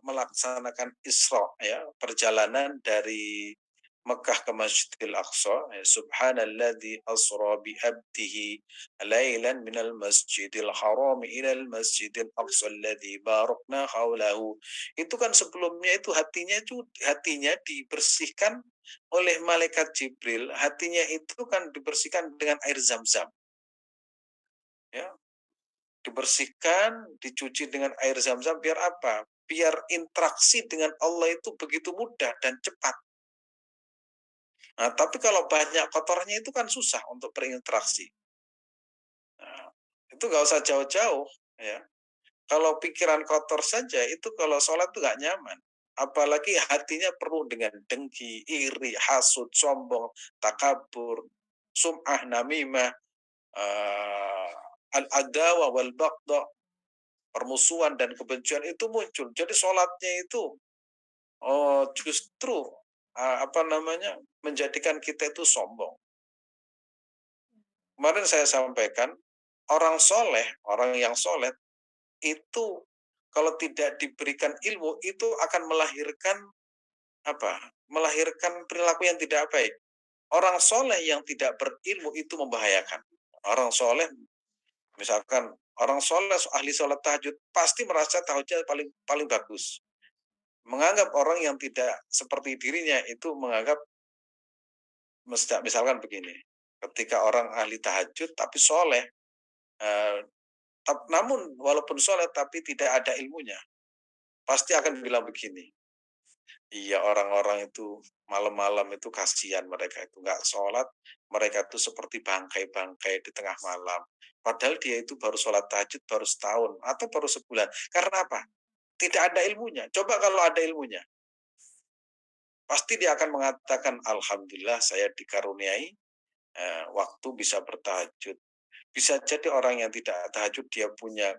melaksanakan Isra ya, perjalanan dari Mekah ke Masjidil Aqsa, ya, subhanalladzi asra bi abdihi lailan minal masjidil haram ilal masjidil aqsa alladzi barakna haulahu. Itu kan sebelumnya itu hatinya dibersihkan oleh malaikat Jibril, hatinya itu kan dibersihkan dengan air Zam-Zam, ya. Dibersihkan, dicuci dengan air Zam-Zam biar apa? Biar interaksi dengan Allah itu begitu mudah dan cepat. Nah, tapi kalau banyak kotornya itu kan susah untuk berinteraksi. Nah, itu nggak usah jauh-jauh, ya. Kalau pikiran kotor saja itu kalau sholat itu nggak nyaman. Apalagi hatinya penuh dengan dengki, iri, hasud, sombong, takabur, sum'ah, namimah, eh, al-adawa wal baghdha, permusuhan dan kebencian itu muncul. Jadi sholatnya itu justru apa namanya menjadikan kita itu sombong. Kemarin saya sampaikan orang yang soleh itu kalau tidak diberikan ilmu itu akan melahirkan apa? Melahirkan perilaku yang tidak baik. Orang soleh yang tidak berilmu itu membahayakan. Orang soleh, misalkan orang soleh ahli sholat tahajud pasti merasa tahajudnya paling paling bagus. Menganggap orang yang tidak seperti dirinya itu menganggap misalkan begini, ketika orang ahli tahajud tapi soleh, eh, namun walaupun soleh tapi tidak ada ilmunya, pasti akan bilang begini, iya orang-orang itu malam-malam itu kasihan mereka itu nggak sholat, mereka itu seperti bangkai-bangkai di tengah malam. Padahal dia itu baru sholat tahajud baru setahun atau baru sebulan. Karena apa? Tidak ada ilmunya. Coba kalau ada ilmunya, pasti dia akan mengatakan, Alhamdulillah saya dikaruniai waktu bisa bertahajud. Bisa jadi orang yang tidak tahajud dia punya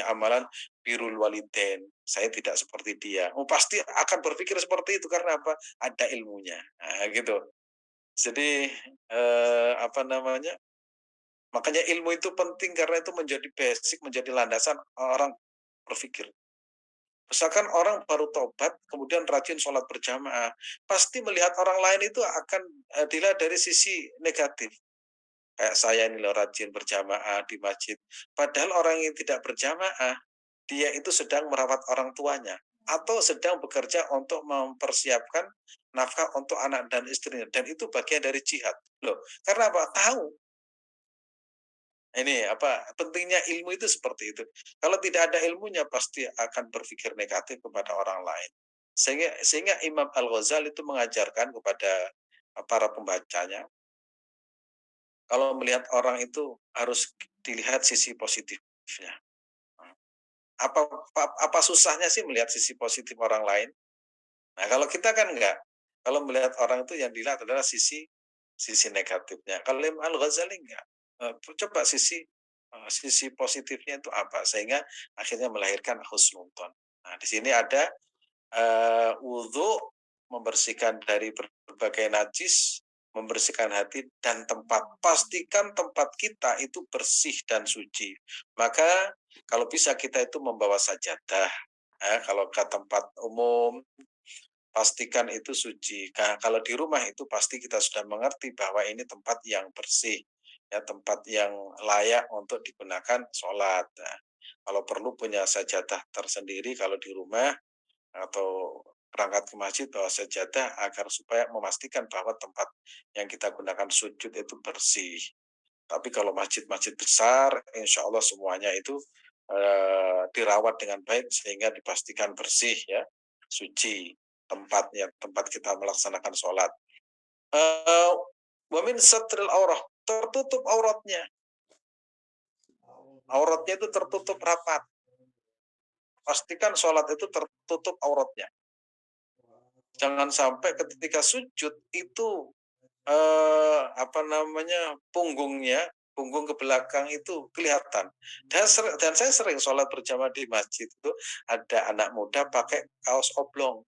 amalan birrul walidain. Saya tidak seperti dia. Oh, pasti akan berpikir seperti itu karena apa? Ada ilmunya. Nah, gitu. Jadi apa namanya? Makanya ilmu itu penting karena itu menjadi basic, menjadi landasan orang berpikir. Misalkan orang baru tobat, kemudian rajin sholat berjamaah, pasti melihat orang lain itu akan dilihat dari sisi negatif. Kayak saya ini loh rajin berjamaah di masjid. Padahal orang yang tidak berjamaah, dia itu sedang merawat orang tuanya atau sedang bekerja untuk mempersiapkan nafkah untuk anak dan istrinya dan itu bagian dari jihad. Loh, karena apa? Tahu. Ini apa pentingnya ilmu itu seperti itu. Kalau tidak ada ilmunya pasti akan berpikir negatif kepada orang lain. Sehingga Imam Al-Ghazali itu mengajarkan kepada para pembacanya kalau melihat orang itu harus dilihat sisi positifnya. Apa apa susahnya sih melihat sisi positif orang lain? Nah, kalau kita kan enggak. Kalau melihat orang itu yang dilihat adalah sisi sisi negatifnya. Kalau Imam Al-Ghazali enggak. Coba sisi positifnya itu apa? Sehingga akhirnya melahirkan husnudzon. Nah, di sini ada wudhu, membersihkan dari berbagai najis, membersihkan hati dan tempat. Pastikan tempat kita itu bersih dan suci. Maka kalau bisa kita itu membawa sajadah. Kalau ke tempat umum, pastikan itu suci. Nah, kalau di rumah itu pasti kita sudah mengerti bahwa ini tempat yang bersih, ya tempat yang layak untuk digunakan sholat. Nah, kalau perlu punya sajadah tersendiri kalau di rumah atau berangkat ke masjid bawa sajadah agar supaya memastikan bahwa tempat yang kita gunakan sujud itu bersih. Tapi kalau masjid-masjid besar, insya Allah semuanya itu dirawat dengan baik sehingga dipastikan bersih ya, suci tempatnya, tempat kita melaksanakan sholat. Wamin satril aurah, tertutup auratnya. Auratnya itu tertutup rapat. Pastikan sholat itu tertutup auratnya. Jangan sampai ketika sujud itu apa namanya punggung ke belakang itu kelihatan. Dan saya sering sholat berjamaah di masjid itu ada anak muda pakai kaos oblong.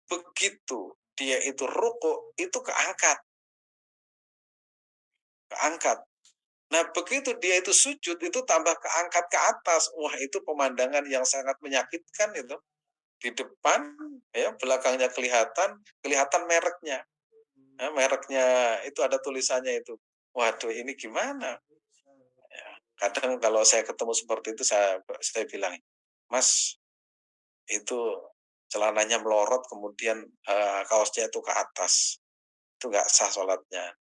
Begitu dia itu ruku itu keangkat, keangkat. Nah, begitu dia itu sujud, itu tambah keangkat ke atas. Wah, itu pemandangan yang sangat menyakitkan itu. Di depan, ya, belakangnya kelihatan, kelihatan mereknya. Ya, mereknya itu ada tulisannya itu. Waduh, ini gimana? Ya, kadang kalau saya ketemu seperti itu, saya bilang, Mas, itu celananya melorot, kemudian kaosnya itu ke atas. Itu nggak sah sholatnya.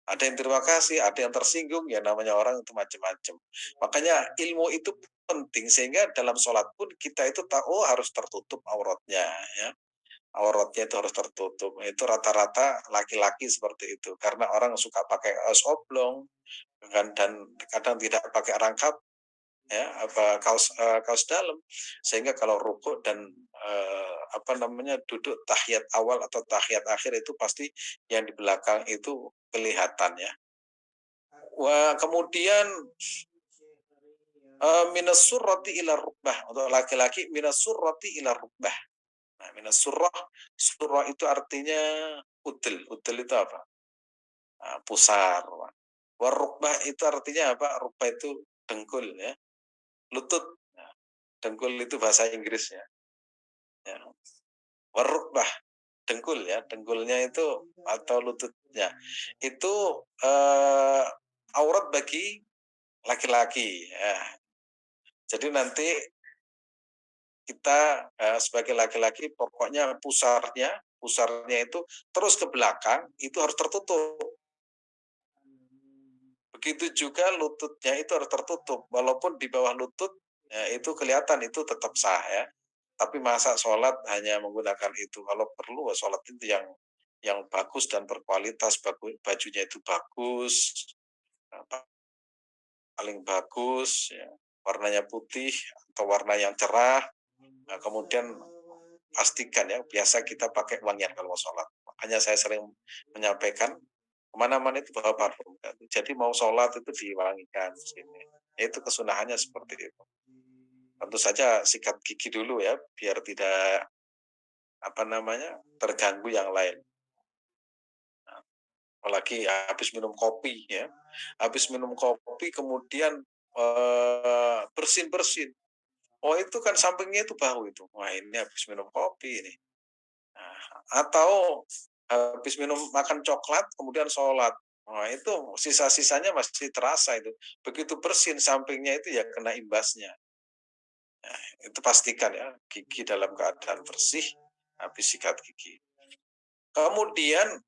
Ada yang terima kasih, ada yang tersinggung, ya namanya orang itu macam-macam. Makanya ilmu itu penting sehingga dalam sholat pun kita itu tahu harus tertutup auratnya, ya. Auratnya itu harus tertutup. Itu rata-rata laki-laki seperti itu. Karena orang suka pakai kaos oblong kan, dan kadang tidak pakai rangkap, ya, apa kaos dalam, sehingga kalau rukuk dan apa namanya duduk tahiyat awal atau tahiyat akhir itu pasti yang di belakang itu kelihatan, ya. Wah, kemudian minas surrati ila rukbah, untuk laki-laki minas surrati ila rukbah. Nah, minas surrah itu artinya udel. Udel itu apa? Nah, pusar. Warukbah itu artinya apa? Rukbah itu dengkul, ya. Lutut. Nah, dengkul itu bahasa Inggrisnya. Ya. Warukbah, dengkul, ya. Dengkulnya itu atau lututnya. Itu aurat bagi laki-laki, ya. Jadi nanti kita sebagai laki-laki pokoknya pusarnya itu terus ke belakang itu harus tertutup. Begitu juga lututnya itu harus tertutup, walaupun di bawah lutut ya, itu kelihatan itu tetap sah, ya. Tapi masa sholat hanya menggunakan itu, kalau perlu sholat itu yang bagus dan berkualitas, bajunya itu bagus, paling bagus, ya, warnanya putih atau warna yang cerah. Nah, kemudian pastikan, ya, biasa kita pakai wangian kalau mau sholat. Makanya saya sering menyampaikan kemana-mana itu bawa parfum. Jadi mau sholat itu diwangikan sini. Itu kesunahannya seperti itu. Tentu saja sikat gigi dulu, ya, biar tidak apa namanya terganggu yang lain. Nah, apalagi habis minum kopi, ya, habis minum kopi kemudian bersin-bersin. Oh, itu kan sampingnya itu bau itu. Wah, ini habis minum kopi ini. Nah, atau habis minum makan coklat kemudian sholat. Wah, itu sisa-sisanya masih terasa itu. Begitu bersin sampingnya itu ya kena imbasnya. Nah, itu pastikan, ya, gigi dalam keadaan bersih habis sikat gigi. Kemudian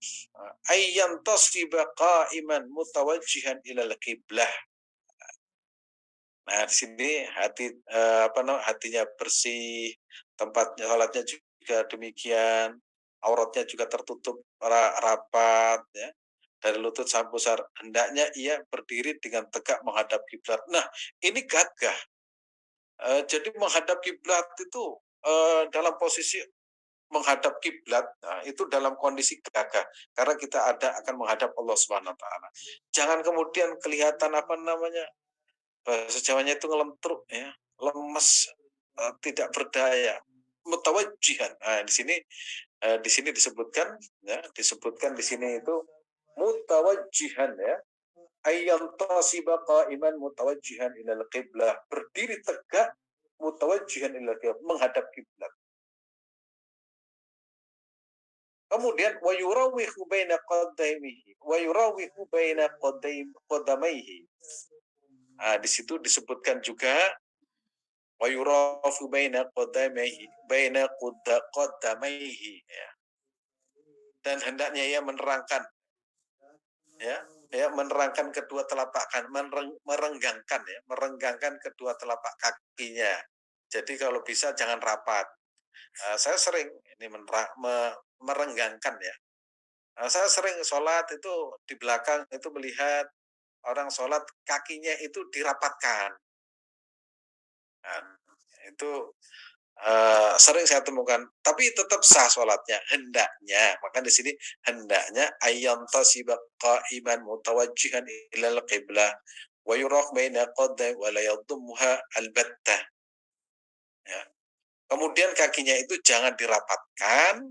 ayyan tasfiba qa'iman mutawajjihan ilal qiblah. Nah, di sini hatinya bersih, tempatnya sholatnya juga demikian, auratnya juga tertutup rapat, ya. Dari lutut sampai pusar, hendaknya ia berdiri dengan tegak menghadap kiblat. Nah, ini gagah. Jadi menghadap kiblat itu dalam posisi menghadap kiblat, nah, itu dalam kondisi gagah karena kita akan menghadap Allah Subhanahu wa taala. Jangan kemudian kelihatan apa namanya? Bahasa Jawanya itu ngelentruk, ya, lemes, tidak berdaya, mutawajjihan. Nah, di sini disebutkan, ya, disebutkan di sini itu mutawajjihan, ya. Ayyantasiba qa'iman mutawajjihan ilal qiblah, berdiri tegak mutawajjihan ilal qiblah, menghadap kiblat. Kemudian wa yurawihu baina qadaimihi wa yurawihu baina qadamaihi. Nah, di situ disebutkan juga wa yurafu baina qadamaihi, ya. Dan hendaknya ia menerangkan, menerangkan kedua telapak merenggangkan kedua telapak kakinya. Jadi kalau bisa jangan rapat. Saya sering ini merenggangkan, ya. Saya sering sholat itu di belakang itu melihat orang sholat kakinya itu dirapatkan. Nah, itu sering saya temukan, tapi tetap sah sholatnya hendaknya. Maka di sini hendaknya ayyantasiba qa'iman mutawajjihan ilal qiblah wa yuraq baina qadai wa la yadhumha albattah, ya. Kemudian kakinya itu jangan dirapatkan,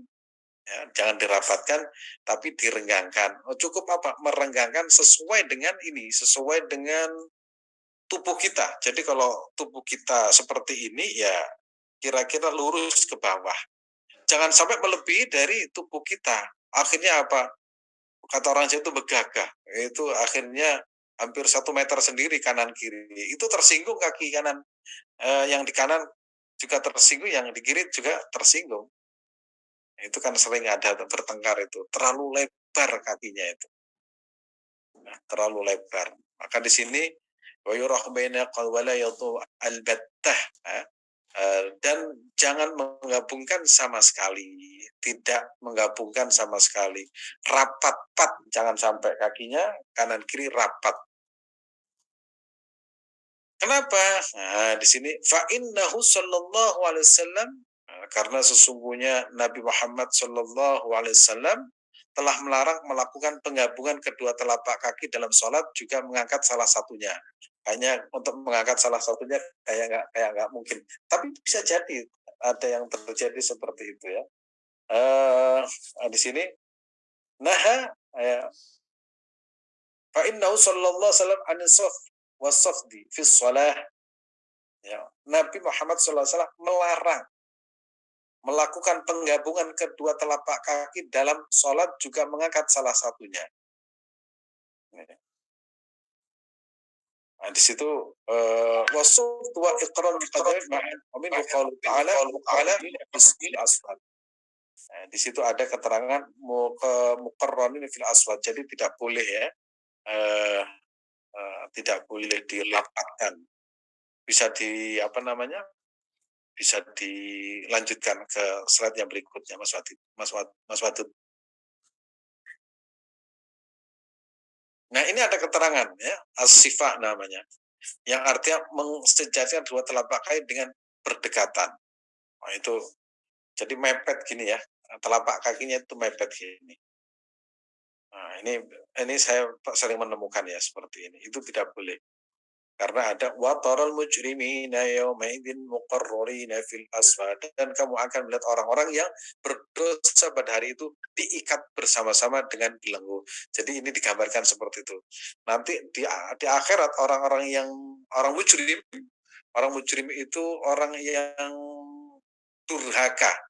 Ya, jangan dirapatkan, tapi direnggangkan. Oh, cukup apa? Merenggangkan sesuai dengan ini, sesuai dengan tubuh kita. Jadi kalau tubuh kita seperti ini, ya kira-kira lurus ke bawah. Jangan sampai melebihi dari tubuh kita. Akhirnya apa? Kata orang Jawa itu begagah. Itu akhirnya hampir 1 meter sendiri kanan kiri. Itu tersinggung kaki kanan. Yang di kanan juga tersinggung, yang di kiri juga tersinggung. Itu kan sering ada bertengkar itu. Terlalu lebar kakinya itu. Nah, terlalu lebar. Maka di sini wa yurah baina qawalayatu albattah, dan jangan menggabungkan sama sekali, tidak menggabungkan sama sekali. Rapat pat, jangan sampai kakinya kanan kiri rapat. Kenapa? Nah, di sini fa innahu sallallahu alaihi wasallam, karena sesungguhnya Nabi Muhammad sallallahu alaihi wasallam telah melarang melakukan penggabungan kedua telapak kaki dalam sholat, juga mengangkat salah satunya. Hanya untuk mengangkat salah satunya kayak nggak mungkin. Tapi bisa jadi ada yang terjadi seperti itu ya. Eh di sini nah ya, fa innahu sallallahu alaihi wasallam anisaf wasafdi fi shalah. Ya, Nabi Muhammad SAW melarang melakukan penggabungan kedua telapak kaki dalam sholat, juga mengangkat salah satunya. Nah, di situ wasuf wa iqrar qadarin amin qaul ta'ala aswad. Nah, di situ ada keterangan muqarranin fil aswad. Jadi tidak boleh ya, eh, tidak boleh dirapatkan. Bisa di apa namanya? Bisa dilanjutkan ke slide yang berikutnya, Mas Wadid. Mas Wadud. Nah, ini ada keterangan ya, as-sifah namanya, yang artinya mensejajarkan dua telapak kaki dengan berdekatan. Nah, itu jadi mepet gini ya, telapak kakinya itu mepet gini. Nah, ini saya sering menemukan ya seperti ini. Itu tidak boleh. Karena ada wataral mujrimina yaumaidin muqarrarina fil asfad, dan kamu akan melihat orang-orang yang berdosa pada hari itu diikat bersama-sama dengan belenggu. Jadi ini digambarkan seperti itu. Nanti di akhirat orang mujrim itu orang yang durhaka,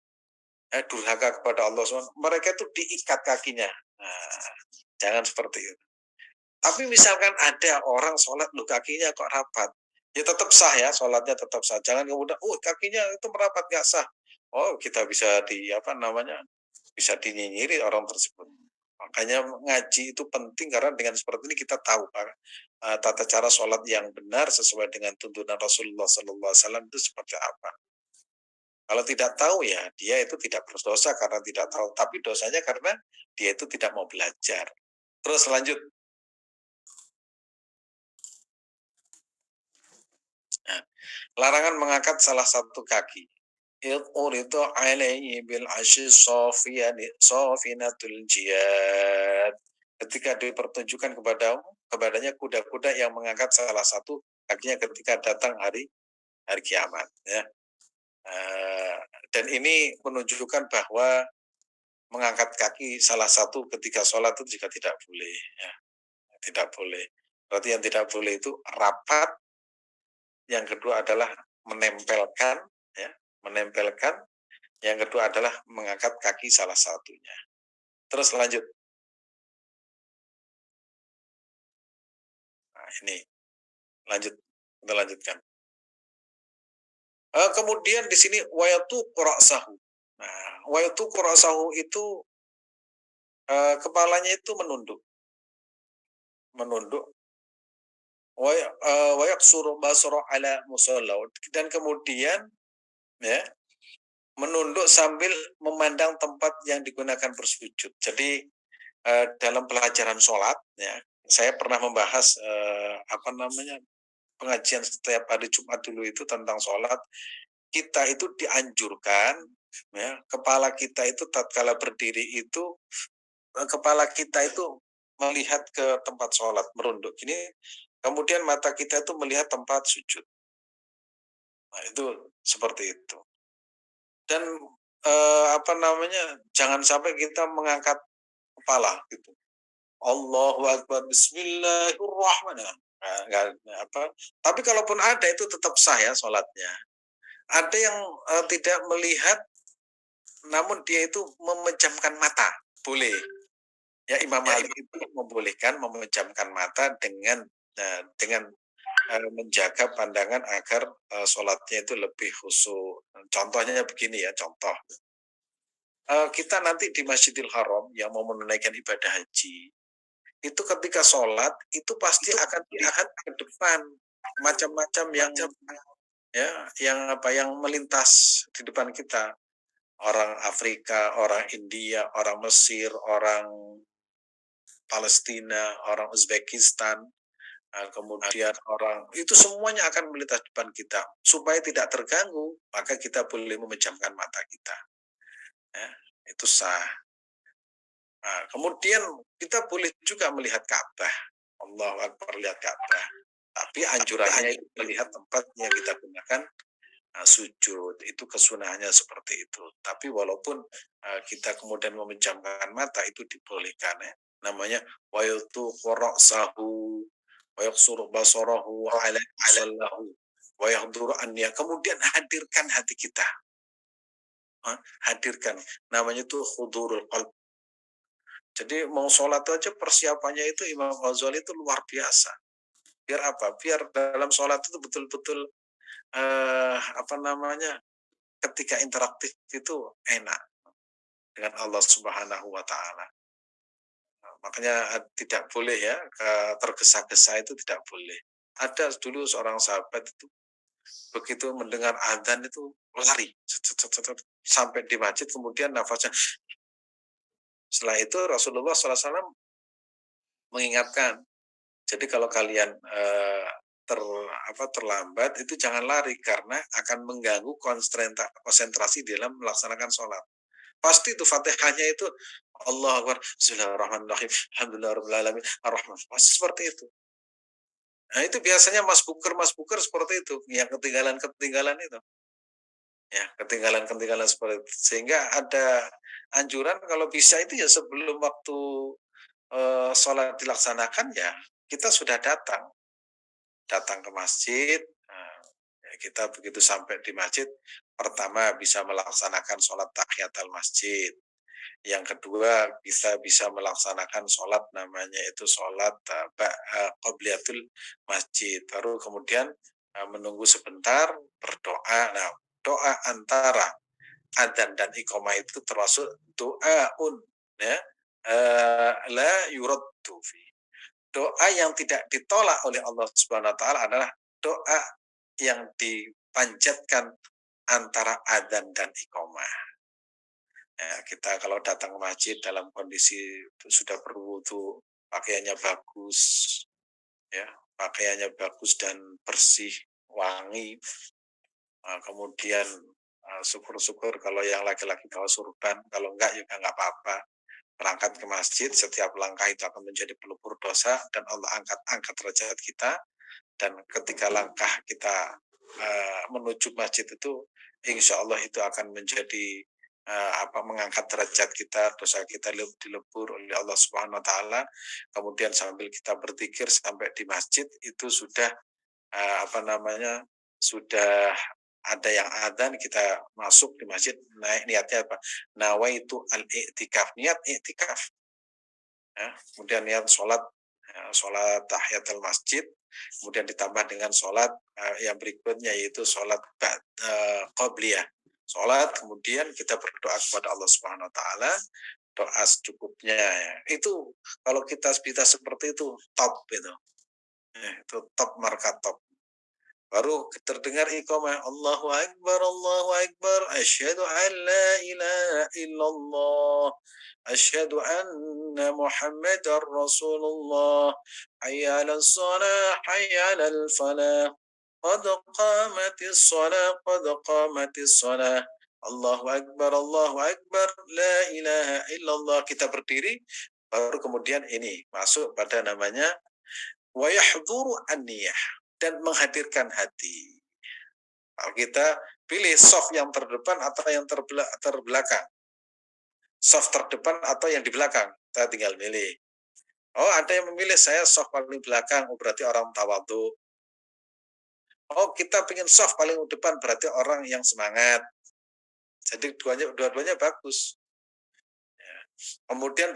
durhaka kepada Allah SWT. Mereka itu diikat kakinya. Nah, jangan seperti itu. Tapi misalkan ada orang sholat, lu kakinya kok rapat, ya tetap sah ya, sholatnya tetap sah. Jangan kemudian, kakinya itu merapat, nggak sah. Oh, kita bisa apa namanya, bisa dinyinyiri orang tersebut. Makanya ngaji itu penting, karena dengan seperti ini kita tahu tata cara sholat yang benar sesuai dengan tuntunan Rasulullah SAW itu seperti apa. Kalau tidak tahu ya dia itu tidak berdosa karena tidak tahu, tapi dosanya karena dia itu tidak mau belajar. Terus lanjut. Nah, larangan mengangkat salah satu kaki. Itu alaihi bil sofinatul jihad. Ketika dipertunjukkan kepadanya kuda-kuda yang mengangkat salah satu kakinya ketika datang hari kiamat ya. Dan ini menunjukkan bahwa mengangkat kaki salah satu ketika sholat itu juga tidak boleh ya. Tidak boleh. Berarti yang tidak boleh itu rapat. Yang kedua adalah menempelkan ya, menempelkan. Yang kedua adalah mengangkat kaki salah satunya. Terus lanjut. Nah, ini lanjut, kita lanjutkan. Kemudian di sini wayatu qura'sahu. Nah, wayatu qura'sahu itu kepalanya itu menunduk. Menunduk. Wayak suruh basro ala musalla, dan kemudian ya menunduk sambil memandang tempat yang digunakan bersujud. Jadi dalam pelajaran sholat ya, saya pernah membahas apa namanya, pengajian setiap hari Jumat dulu itu tentang sholat. Kita itu dianjurkan ya, kepala kita itu tatkala berdiri itu, kepala kita itu melihat ke tempat sholat, merunduk gini, kemudian mata kita itu melihat tempat sujud. Nah, itu seperti itu. Dan jangan sampai kita mengangkat kepala gitu. Allahu Akbar, Bismillahirrahmanirrahim. Tapi kalaupun ada itu tetap sah ya sholatnya. Ada yang tidak melihat, namun dia itu memejamkan mata, boleh. Ya Imam Malik itu membolehkan memejamkan mata dengan menjaga pandangan agar sholatnya itu lebih khusyuk. Contohnya begini ya, contoh. Kita nanti di Masjidil Haram yang mau menunaikan ibadah haji, itu ketika sholat itu pasti akan dilihat ke depan macam-macam yang melintas di depan kita. Orang Afrika, orang India, orang Mesir, orang Palestina, orang Uzbekistan, kemudian orang itu semuanya akan melintas depan kita. Supaya tidak terganggu, maka kita boleh memejamkan mata kita. Ya, itu sah. Nah, kemudian kita boleh juga melihat Ka'bah. Allahu Akbar, lihat Ka'bah. Tapi anjurannya itu melihat tempat yang kita gunakan sujud. Itu kesunahannya seperti itu. Tapi walaupun kita kemudian memejamkan mata, itu dibolehkan ya. Namanya wa yultu ra'sahu wa yaksuru basarahu wa ala sallahu wa yahduru anniya. Kemudian hadirkan hati kita. Hadirkan. Namanya itu hudurul qalb. Jadi mau sholat aja persiapannya itu Imam Ghazali itu luar biasa. Biar apa? Biar dalam sholat itu betul-betul ketika interaktif itu enak dengan Allah Subhanahu wa Ta'ala. Makanya tidak boleh ya tergesa-gesa, itu tidak boleh. Ada dulu seorang sahabat itu begitu mendengar adzan itu lari sampai di masjid, kemudian nafasnya. Setelah itu Rasulullah SAW mengingatkan, jadi kalau kalian terlambat itu jangan lari karena akan mengganggu konsentrasi dalam melaksanakan sholat. Pasti itu Fatihahnya itu Allah Akbar, Bismillahirrahmanirrahim, Alhamdulillahirabbil alamin, Ar-Rahman. Pasti seperti itu. Nah, itu biasanya Mas Buker seperti itu, yang ketinggalan itu. Ya, ketinggalan seperti itu. Sehingga ada anjuran kalau bisa itu ya sebelum waktu sholat dilaksanakan ya kita sudah datang ke masjid. Kita begitu sampai di masjid, pertama bisa melaksanakan sholat tahiyatul masjid. Yang kedua kita bisa melaksanakan sholat namanya itu sholat qobliyatul masjid. Baru kemudian menunggu sebentar berdoa. Nah, doa antara adzan dan iqamah itu termasuk doaun ya, la yuraddu fi. Doa yang tidak ditolak oleh Allah Subhanahu wa taala adalah doa yang dipanjatkan antara adzan dan iqamah. Ya, kita kalau datang ke masjid dalam kondisi sudah berwudu, pakaiannya bagus, ya, pakaiannya bagus dan bersih, wangi. Kemudian syukur-syukur kalau yang laki-laki bawa surban, kalau enggak juga enggak apa-apa. Berangkat ke masjid, setiap langkah itu akan menjadi pelupur dosa dan Allah angkat derajat kita. Dan ketika langkah kita menuju masjid itu, insya Allah itu akan menjadi mengangkat derajat kita, dosa kita dilebur oleh Allah Subhanahu wa taala. Kemudian sambil kita berzikir sampai di masjid itu sudah sudah ada yang adzan, kita masuk di masjid, niatnya apa? Nawaitu al-i'tikaf, niat i'tikaf. Ya, kemudian niat sholat tahiyatul masjid, kemudian ditambah dengan sholat yang berikutnya yaitu sholat qobliyah. Sholat, kemudian kita berdoa kepada Allah Subhanahu wa taala, doa secukupnya ya. Itu kalau kita bisa seperti itu top itu. Itu top, marka top. Baru terdengar iqamah, Allahu Akbar, asyhadu an la ilaha illallah, asyhadu anna Muhammadar Rasulullah, hayya 'alas shalah, hayya 'alal falah, qad qamatis shalah. Allahu Akbar, la ilaha illallah. Kita berdiri, baru kemudian ini masuk pada namanya wa yahduru an-niyah, dan menghadirkan hati. Kalau kita Pilih soft yang terdepan atau yang terbelakang. Soft terdepan atau yang di belakang. Kita tinggal milih. Oh, ada yang memilih saya soft paling belakang, oh, berarti orang tawadhu. Oh, kita pengen soft paling depan, berarti orang yang semangat. Jadi dua-duanya bagus. Ya. Kemudian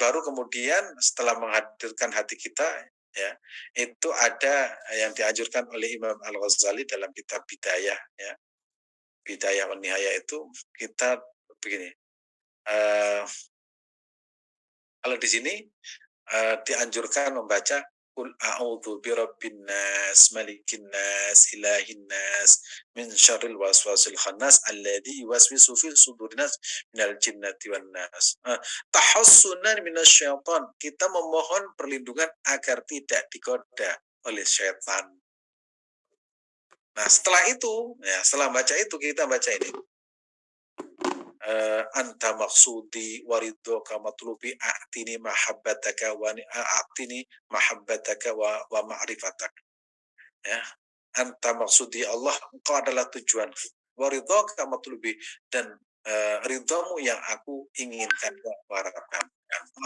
setelah menghadirkan hati kita, ya, itu ada yang dianjurkan oleh Imam Al-Ghazali dalam kitab Bidayah, ya. Bidayah wa Nihayah itu kita begini. Kalau di sini dianjurkan membaca Qul a'udzu birabbin nas, malikin nas, ilahin nas, min syarril waswasil khannas alladzi yuwaswisu fi sudurin nas minal jinnati wan nas. Tahassunan minasyaiton. Kita memohon perlindungan agar tidak digoda oleh syaitan. Nah, setelah itu, ya, setelah baca itu kita baca ini. Anta maksudi waridhoka matlubi a'tini mahabbataka wa ma'rifatak, ya. Anta maksudi Allah, engkau adalah tujuanku, waridhoka matlubi, dan ridhamu yang aku inginkan wa harapkan.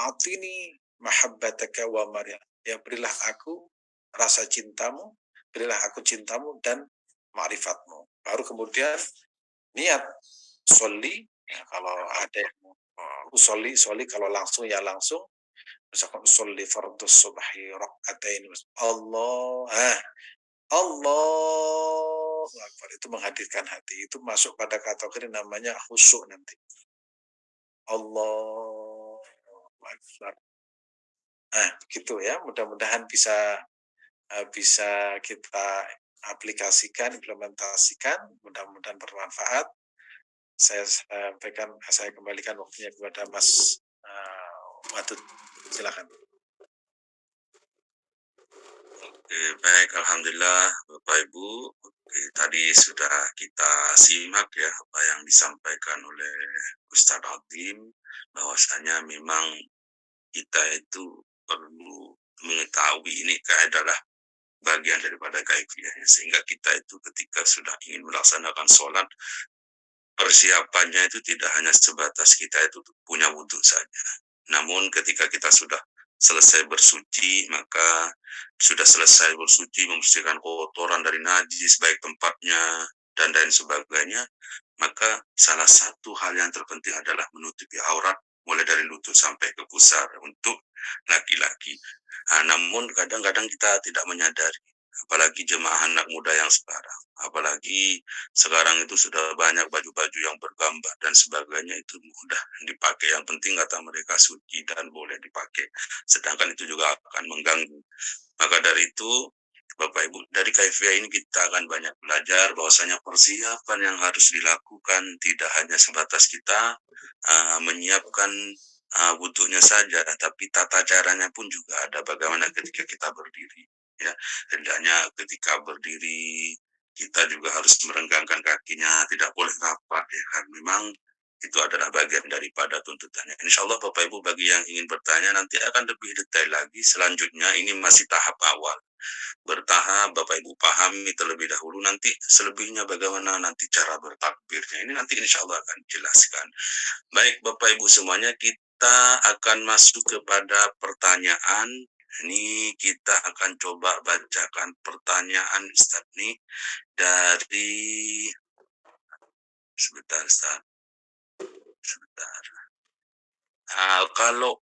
A'tini mahabbataka wa ma'rifatak, ya, berilah aku rasa cintamu, berilah aku cintamu dan ma'rifatmu. Baru kemudian niat soli, ya, kalau ada yang usolli kalau langsung ya langsung, misalkan usolli fardhu subhi rakaatain, Allahu Akbar, itu menghadirkan hati, itu masuk pada kategori namanya khusyuk nanti. Allahu Akbar. Nah, begitu ya, mudah-mudahan bisa kita aplikasikan, implementasikan, mudah-mudahan bermanfaat. Saya kembalikan waktunya kepada Mas Wadud. Silakan. Oke, baik, alhamdulillah Bapak Ibu. Oke, tadi sudah kita simak ya apa yang disampaikan oleh Ustadz Adim, bahwasanya memang kita itu perlu mengetahui ini adalah bagian daripada kaifiahnya, sehingga kita itu ketika sudah ingin melaksanakan sholat, persiapannya itu tidak hanya sebatas kita itu punya wudhu saja. Namun ketika kita sudah selesai bersuci, maka sudah selesai bersuci, membersihkan kotoran dari najis, baik tempatnya dan lain sebagainya, maka salah satu hal yang terpenting adalah menutupi aurat mulai dari lutut sampai ke pusar untuk laki-laki. Namun kadang-kadang kita tidak menyadari, apalagi jemaah anak muda yang sekarang, apalagi sekarang itu sudah banyak baju-baju yang bergambar dan sebagainya, itu mudah dipakai, yang penting kata mereka suci dan boleh dipakai, sedangkan itu juga akan mengganggu. Maka dari itu Bapak Ibu, dari kaifiah ini kita akan banyak belajar bahwasanya persiapan yang harus dilakukan tidak hanya sebatas kita menyiapkan wudhunya saja, tapi tata caranya pun juga ada. Bagaimana ketika kita berdiri, ya, hendaknya ketika berdiri kita juga harus merenggangkan kakinya, tidak boleh rapat, ya kan. Memang itu adalah bagian daripada tuntutannya. Insya Allah Bapak Ibu, bagi yang ingin bertanya nanti akan lebih detail lagi. Selanjutnya ini masih tahap awal, bertahap Bapak Ibu pahami terlebih dahulu, nanti selebihnya bagaimana nanti cara bertakbirnya, ini nanti insya Allah akan dijelaskan. Baik Bapak Ibu semuanya, kita akan masuk kepada pertanyaan. Ini kita akan coba bacakan pertanyaan Ustaz nih dari sebentar Ustaz. Kalau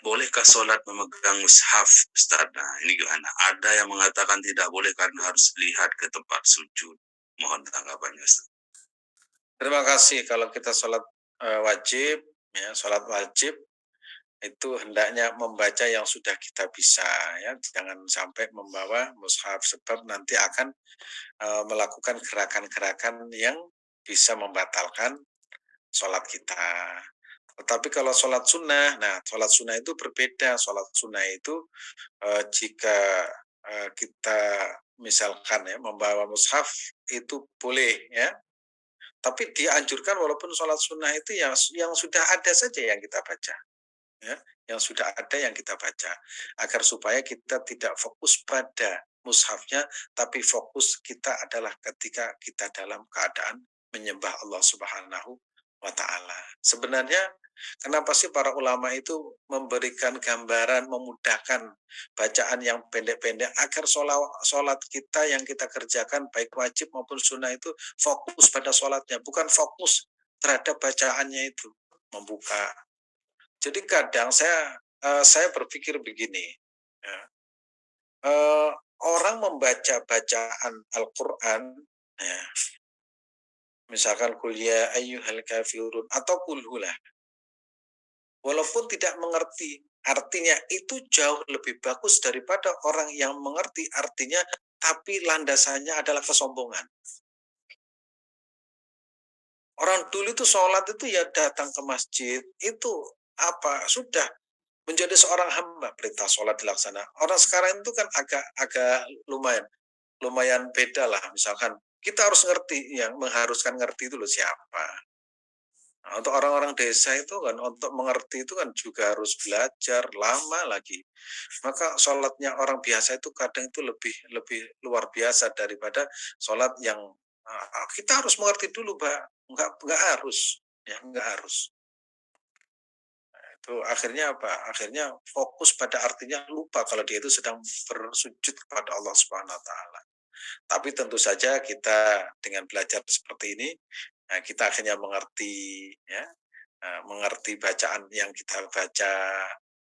bolehkah sholat memegang mushaf Ustaz? Nah, ini gimana? Ada yang mengatakan tidak boleh karena harus lihat ke tempat sujud. Mohon tanggapannya Ustaz. Terima kasih. Kalau kita sholat wajib, ya, sholat wajib itu hendaknya membaca yang sudah kita bisa, ya, jangan sampai membawa mushaf, sebab nanti akan melakukan gerakan-gerakan yang bisa membatalkan sholat kita. Tetapi kalau sholat sunnah, nah sholat sunnah itu berbeda. Sholat sunnah itu jika kita misalkan ya membawa mushaf itu boleh, ya. Tapi dianjurkan walaupun sholat sunnah itu yang sudah ada saja yang kita baca, ya, yang sudah ada yang kita baca, agar supaya kita tidak fokus pada mushafnya, tapi fokus kita adalah ketika kita dalam keadaan menyembah Allah Subhanahu wa taala. Sebenarnya kenapa sih para ulama itu memberikan gambaran, memudahkan bacaan yang pendek-pendek agar sholat kita yang kita kerjakan baik wajib maupun sunnah itu fokus pada sholatnya, bukan fokus terhadap bacaannya itu membuka. Jadi kadang saya berpikir begini, ya, eh, orang membaca bacaan Al-Quran, ya, misalkan kuliah ayyuhal kafirun atau kulhulah, walaupun tidak mengerti artinya itu jauh lebih bagus daripada orang yang mengerti artinya tapi landasannya adalah kesombongan. Orang dulu itu sholat itu ya datang ke masjid, itu sudah menjadi seorang hamba, perintah sholat dilaksanakan. Orang sekarang itu kan agak lumayan lumayan beda lah. Misalkan kita harus ngerti, yang mengharuskan ngerti itu loh siapa. Nah, untuk orang-orang desa itu kan untuk mengerti itu kan juga harus belajar lama lagi. Maka sholatnya orang biasa itu kadang itu lebih lebih luar biasa daripada sholat yang kita harus mengerti dulu, Mbak. Enggak harus, ya enggak harus. Itu akhirnya apa? Akhirnya fokus pada artinya, lupa kalau dia itu sedang bersujud kepada Allah Subhanahu wa taala. Tapi tentu saja kita dengan belajar seperti ini, kita akhirnya mengerti, ya, mengerti bacaan yang kita baca,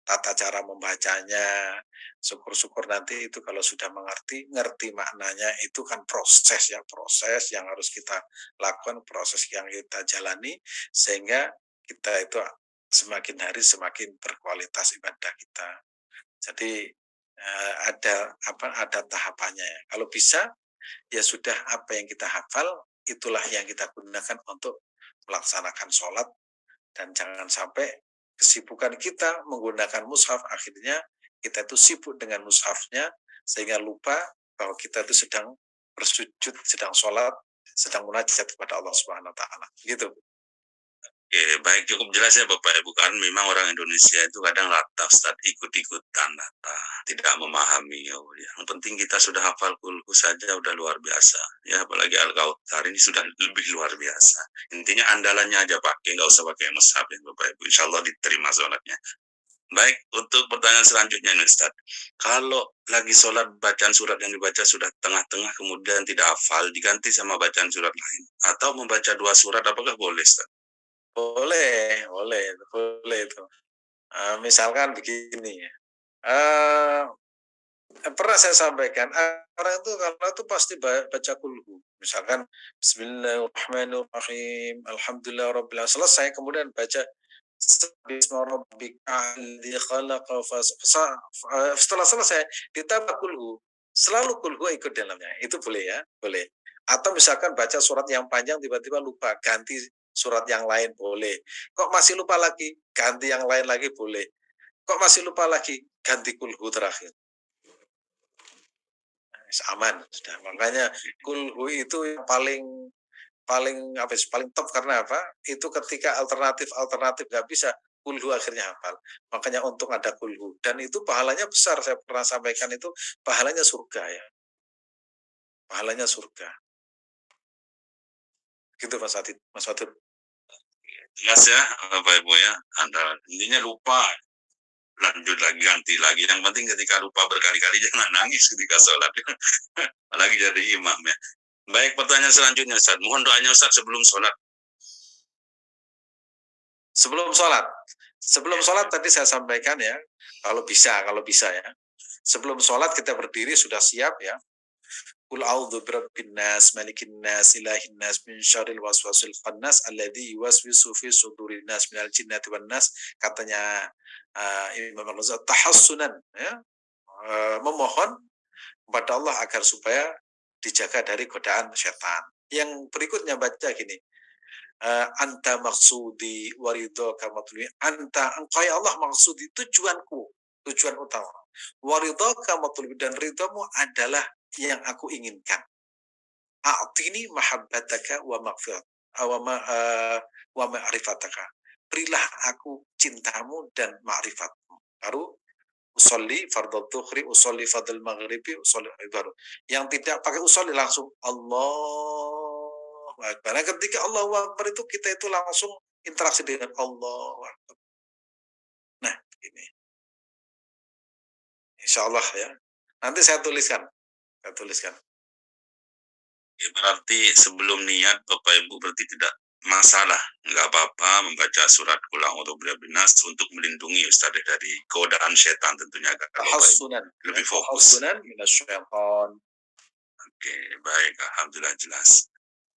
tata cara membacanya. Syukur-syukur nanti itu kalau sudah ngerti maknanya, itu kan proses ya, proses yang harus kita lakukan, proses yang kita jalani, sehingga kita itu semakin hari semakin berkualitas ibadah kita. Jadi ada tahapannya ya. Kalau bisa ya sudah, apa yang kita hafal itulah yang kita gunakan untuk melaksanakan sholat, dan jangan sampai kesibukan kita menggunakan mushaf akhirnya kita itu sibuk dengan mushafnya sehingga lupa bahwa kita itu sedang bersujud, sedang sholat, sedang munajat kepada Allah Subhanahu wa taala. Gitu. Oke, baik, cukup jelas ya Bapak Ibu. Kan memang orang Indonesia itu kadang latah, Ustaz, ikut-ikutan latah, tidak memahami. Ya. Yang penting kita sudah hafal kulhu saja udah luar biasa. Ya, apalagi Al-Kautsar ini sudah lebih luar biasa. Intinya andalannya aja pakai, nggak usah pakai mushaf ya Bapak Ibu. Insya Allah diterima sholatnya. Baik, untuk pertanyaan selanjutnya nih Ustaz. Kalau lagi sholat bacaan surat yang dibaca sudah tengah-tengah kemudian tidak hafal, diganti sama bacaan surat lain. Atau membaca dua surat, apakah boleh Ustaz? Boleh, boleh, boleh itu. Misalkan begini ya. Uh, Pernah saya sampaikan, orang itu kalau itu pasti baca kulhu. Misalkan Bismillahirrahmanirrahim, Alhamdulillahirabbil alamin, selesai kemudian baca setelah selesai ditambah kulhu, selalu kulhu ikut dalamnya. Itu boleh ya, boleh. Atau misalkan baca surat yang panjang tiba-tiba lupa, ganti surat yang lain boleh. Kok masih lupa lagi, ganti yang lain lagi boleh. Kok masih lupa lagi, ganti kulhu terakhir. Aman sudah. Makanya kulhu itu yang paling paling paling top, karena apa? Itu ketika alternatif nggak bisa, kulhu akhirnya hafal. Makanya untuk ada kulhu, dan itu pahalanya besar. Saya pernah sampaikan itu pahalanya surga ya. Pahalanya surga. Gitu Mas Adit, Mas Adit. Jelas ya Bapak Ibu ya. Intinya lupa, lanjut lagi, ganti lagi. Yang penting ketika lupa berkali-kali jangan nangis ketika sholat. Apalagi jadi imam ya. Baik, pertanyaan selanjutnya Ustaz. Mohon doanya Ustaz sebelum sholat. Sebelum sholat tadi saya sampaikan ya, kalau bisa ya. Sebelum sholat kita berdiri sudah siap ya. Qul a'udzu birabbin nas, malikin nas, ilahin nas, min syarril waswasil khannas alladzi yuwaswisu fi sudurin nas minal jinnati wan nas, katanya Imam Al-Ghazali, tahassunan ya, memohon kepada Allah agar supaya dijaga dari godaan setan. Yang berikutnya baca gini, anta maksudi warido kamatuli, anta, engkau ya Allah maksudi, tujuanku, tujuan utama, warido kamatuli, dan ridhamu adalah yang aku inginkan. A'tini mahabbataka wa maghfirat wa ma'rifataka. Berilah aku cintamu dan ma'rifatmu. Baru usolli fardhu dhuhri, usolli fardhu maghribi, usolli itu baru. Yang tidak pakai usolli langsung Allahu Akbar. Nah, ketika Allahu Akbar itu kita itu langsung interaksi dengan Allahu Akbar. Nah, ini insyaallah ya. Nanti saya tuliskan. Saya tuliskan. Ya, berarti sebelum niat Bapak Ibu berarti tidak masalah, nggak apa-apa membaca surat Qul a'udzu birabbin nas untuk melindungi Ustaz dari godaan setan tentunya agar Bapak Ibu Tahassunan, lebih fokus. tahassunan minasyaiton. Oke, baik, alhamdulillah jelas.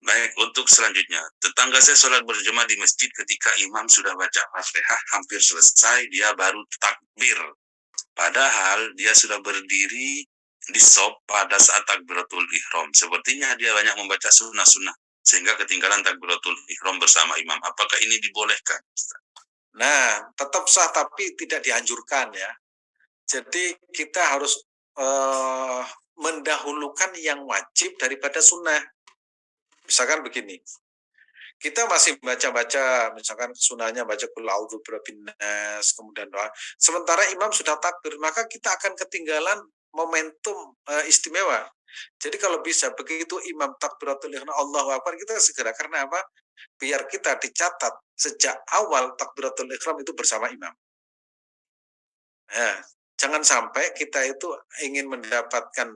Baik, untuk selanjutnya, tetangga saya sholat berjamaah di masjid ketika imam sudah baca Fatihah hampir selesai, dia baru takbir. Padahal dia sudah berdiri di shop pada saat takbiratul ihram. Sepertinya dia banyak membaca sunnah-sunnah sehingga ketinggalan takbiratul ihram bersama imam. Apakah ini dibolehkan? Nah, tetap sah tapi tidak dianjurkan ya. Jadi kita harus mendahulukan yang wajib daripada sunnah. Misalkan begini, kita masih baca-baca, misalkan sunnahnya baca Qul a'udzu birabbin nas, kemudian doa. Sementara imam sudah takbir, maka kita akan ketinggalan momentum istimewa. Jadi kalau bisa begitu imam takbiratul ihram Allahu Akbar, kita segera, karena apa? Biar kita dicatat sejak awal takbiratul ihram itu bersama imam. Nah, jangan sampai kita itu ingin mendapatkan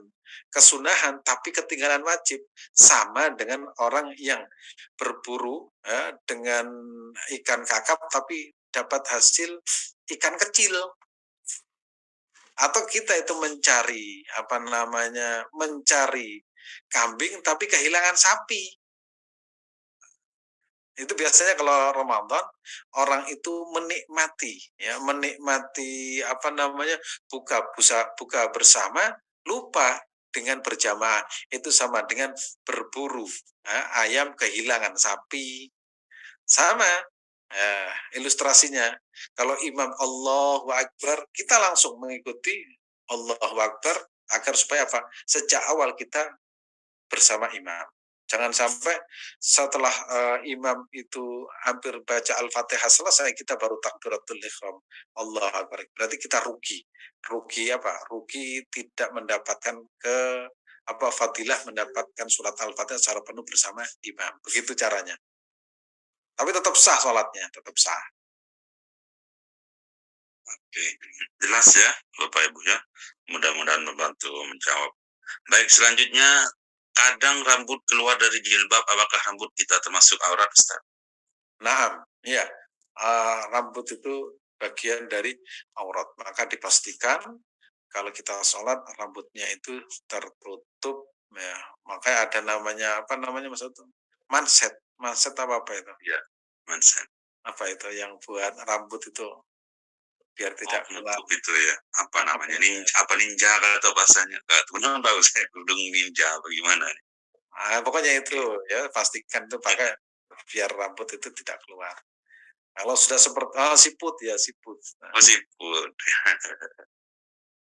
kesunahan tapi ketinggalan wajib, sama dengan orang yang berburu dengan ikan kakap tapi dapat hasil ikan kecil, atau kita itu mencari kambing tapi kehilangan sapi. Itu biasanya kalau Ramadan orang itu menikmati buka bersama, lupa dengan berjamaah. Itu sama dengan berburu ayam kehilangan sapi. Sama ilustrasinya. Kalau imam Allahu Akbar, kita langsung mengikuti Allahu Akbar agar supaya apa? Sejak awal kita bersama imam. Jangan sampai setelah imam itu hampir baca Al-Fatihah selesai, kita baru takbiratul ihram. Allahu Akbar. Berarti kita rugi. Rugi apa? Rugi tidak mendapatkan fadilah mendapatkan surat Al-Fatihah secara penuh bersama imam. Begitu caranya. Tapi tetap sah sholatnya, tetap sah. Oke, jelas ya Bapak Ibu ya. Mudah-mudahan membantu menjawab. Baik, selanjutnya, kadang rambut keluar dari jilbab, apakah rambut kita termasuk aurat, Ustaz? Nah, iya. Rambut itu bagian dari aurat. Maka dipastikan kalau kita sholat rambutnya itu tertutup. Ya, makanya ada namanya Mas itu? Manset. Manset apa itu? Ya, manset. Apa itu yang buat rambut itu biar tidak keluar? Itu ya. Apa namanya? Ninja atau bahasanya? Benar tahu saya kerudung ninja bagaimana? Pokoknya itu ya, pastikan itu pakai biar rambut itu tidak keluar. Kalau sudah seperti siput. Nah, siput.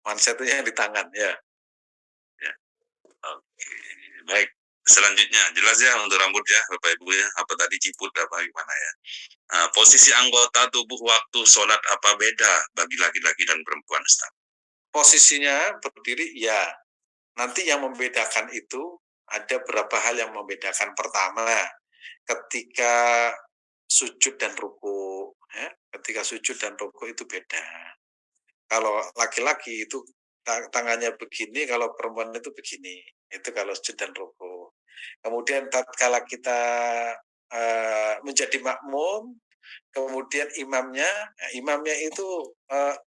manset itu yang di tangan ya. Oke, baik. Selanjutnya, jelas ya untuk rambut ya, Bapak Ibu ya. Apa tadi ciput apa gimana ya? Posisi anggota tubuh waktu sholat apa beda bagi laki-laki dan perempuan, Ustaz? Posisinya berdiri ya. Nanti yang membedakan itu ada beberapa hal yang membedakan. Pertama, ketika sujud dan ruku, ya. Ketika sujud dan ruku itu beda. Kalau laki-laki itu tangannya begini, kalau perempuan itu begini. Itu kalau sujud dan ruku. Kemudian tatkala kita menjadi makmum, kemudian imamnya itu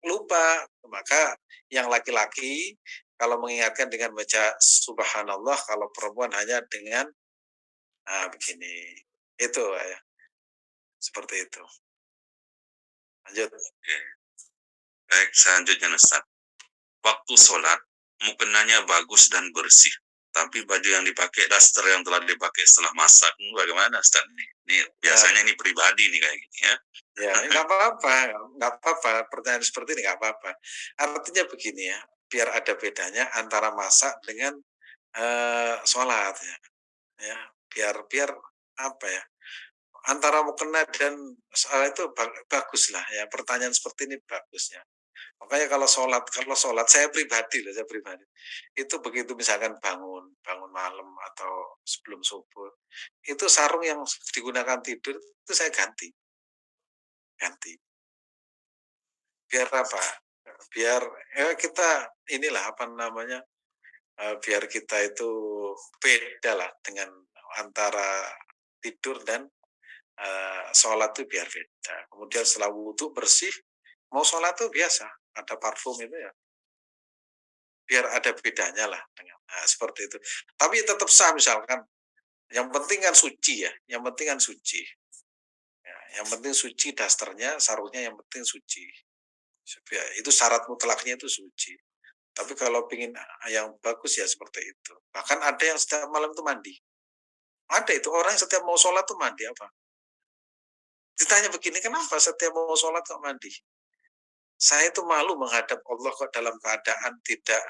lupa, maka yang laki-laki kalau mengingatkan dengan baca subhanallah, kalau perempuan hanya dengan begini. Itu ya. Seperti itu. Lanjut. Oke. Baik, selanjutnya Ustaz. Waktu sholat, mukenanya bagus dan bersih. Tapi baju yang dipakai, daster yang telah dipakai setelah masak, bagaimana Ustaz? Ini biasanya ini pribadi nih kayak gini ya. Ya, nggak apa-apa. Pertanyaan seperti ini nggak apa-apa. Artinya begini ya, biar ada bedanya antara masak dengan sholat ya. Biar apa ya? Antara mukena dan itu bagus lah ya. Pertanyaan seperti ini bagus ya. Makanya kalau sholat saya pribadi loh, saya pribadi, itu begitu misalkan bangun malam atau sebelum subuh, itu sarung yang digunakan tidur itu saya ganti ganti. Biar apa, biar, kita inilah, apa namanya, biar kita itu beda lah dengan antara tidur dan, sholat itu biar beda. Kemudian setelah wudhu bersih, mau sholat tuh biasa, ada parfum itu ya, biar ada bedanya lah dengan seperti itu. Tapi tetap sah misalkan, yang penting kan suci ya, yang penting kan suci. Ya, yang penting suci dasternya, sarungnya yang penting suci. Ya, itu syarat mutlaknya itu suci. Tapi kalau pingin yang bagus ya seperti itu. Bahkan ada yang setiap malam itu mandi. Ada itu orang yang setiap mau sholat tuh mandi apa? Ditanya begini, kenapa setiap mau sholat kok mandi? Saya itu malu menghadap Allah kok dalam keadaan tidak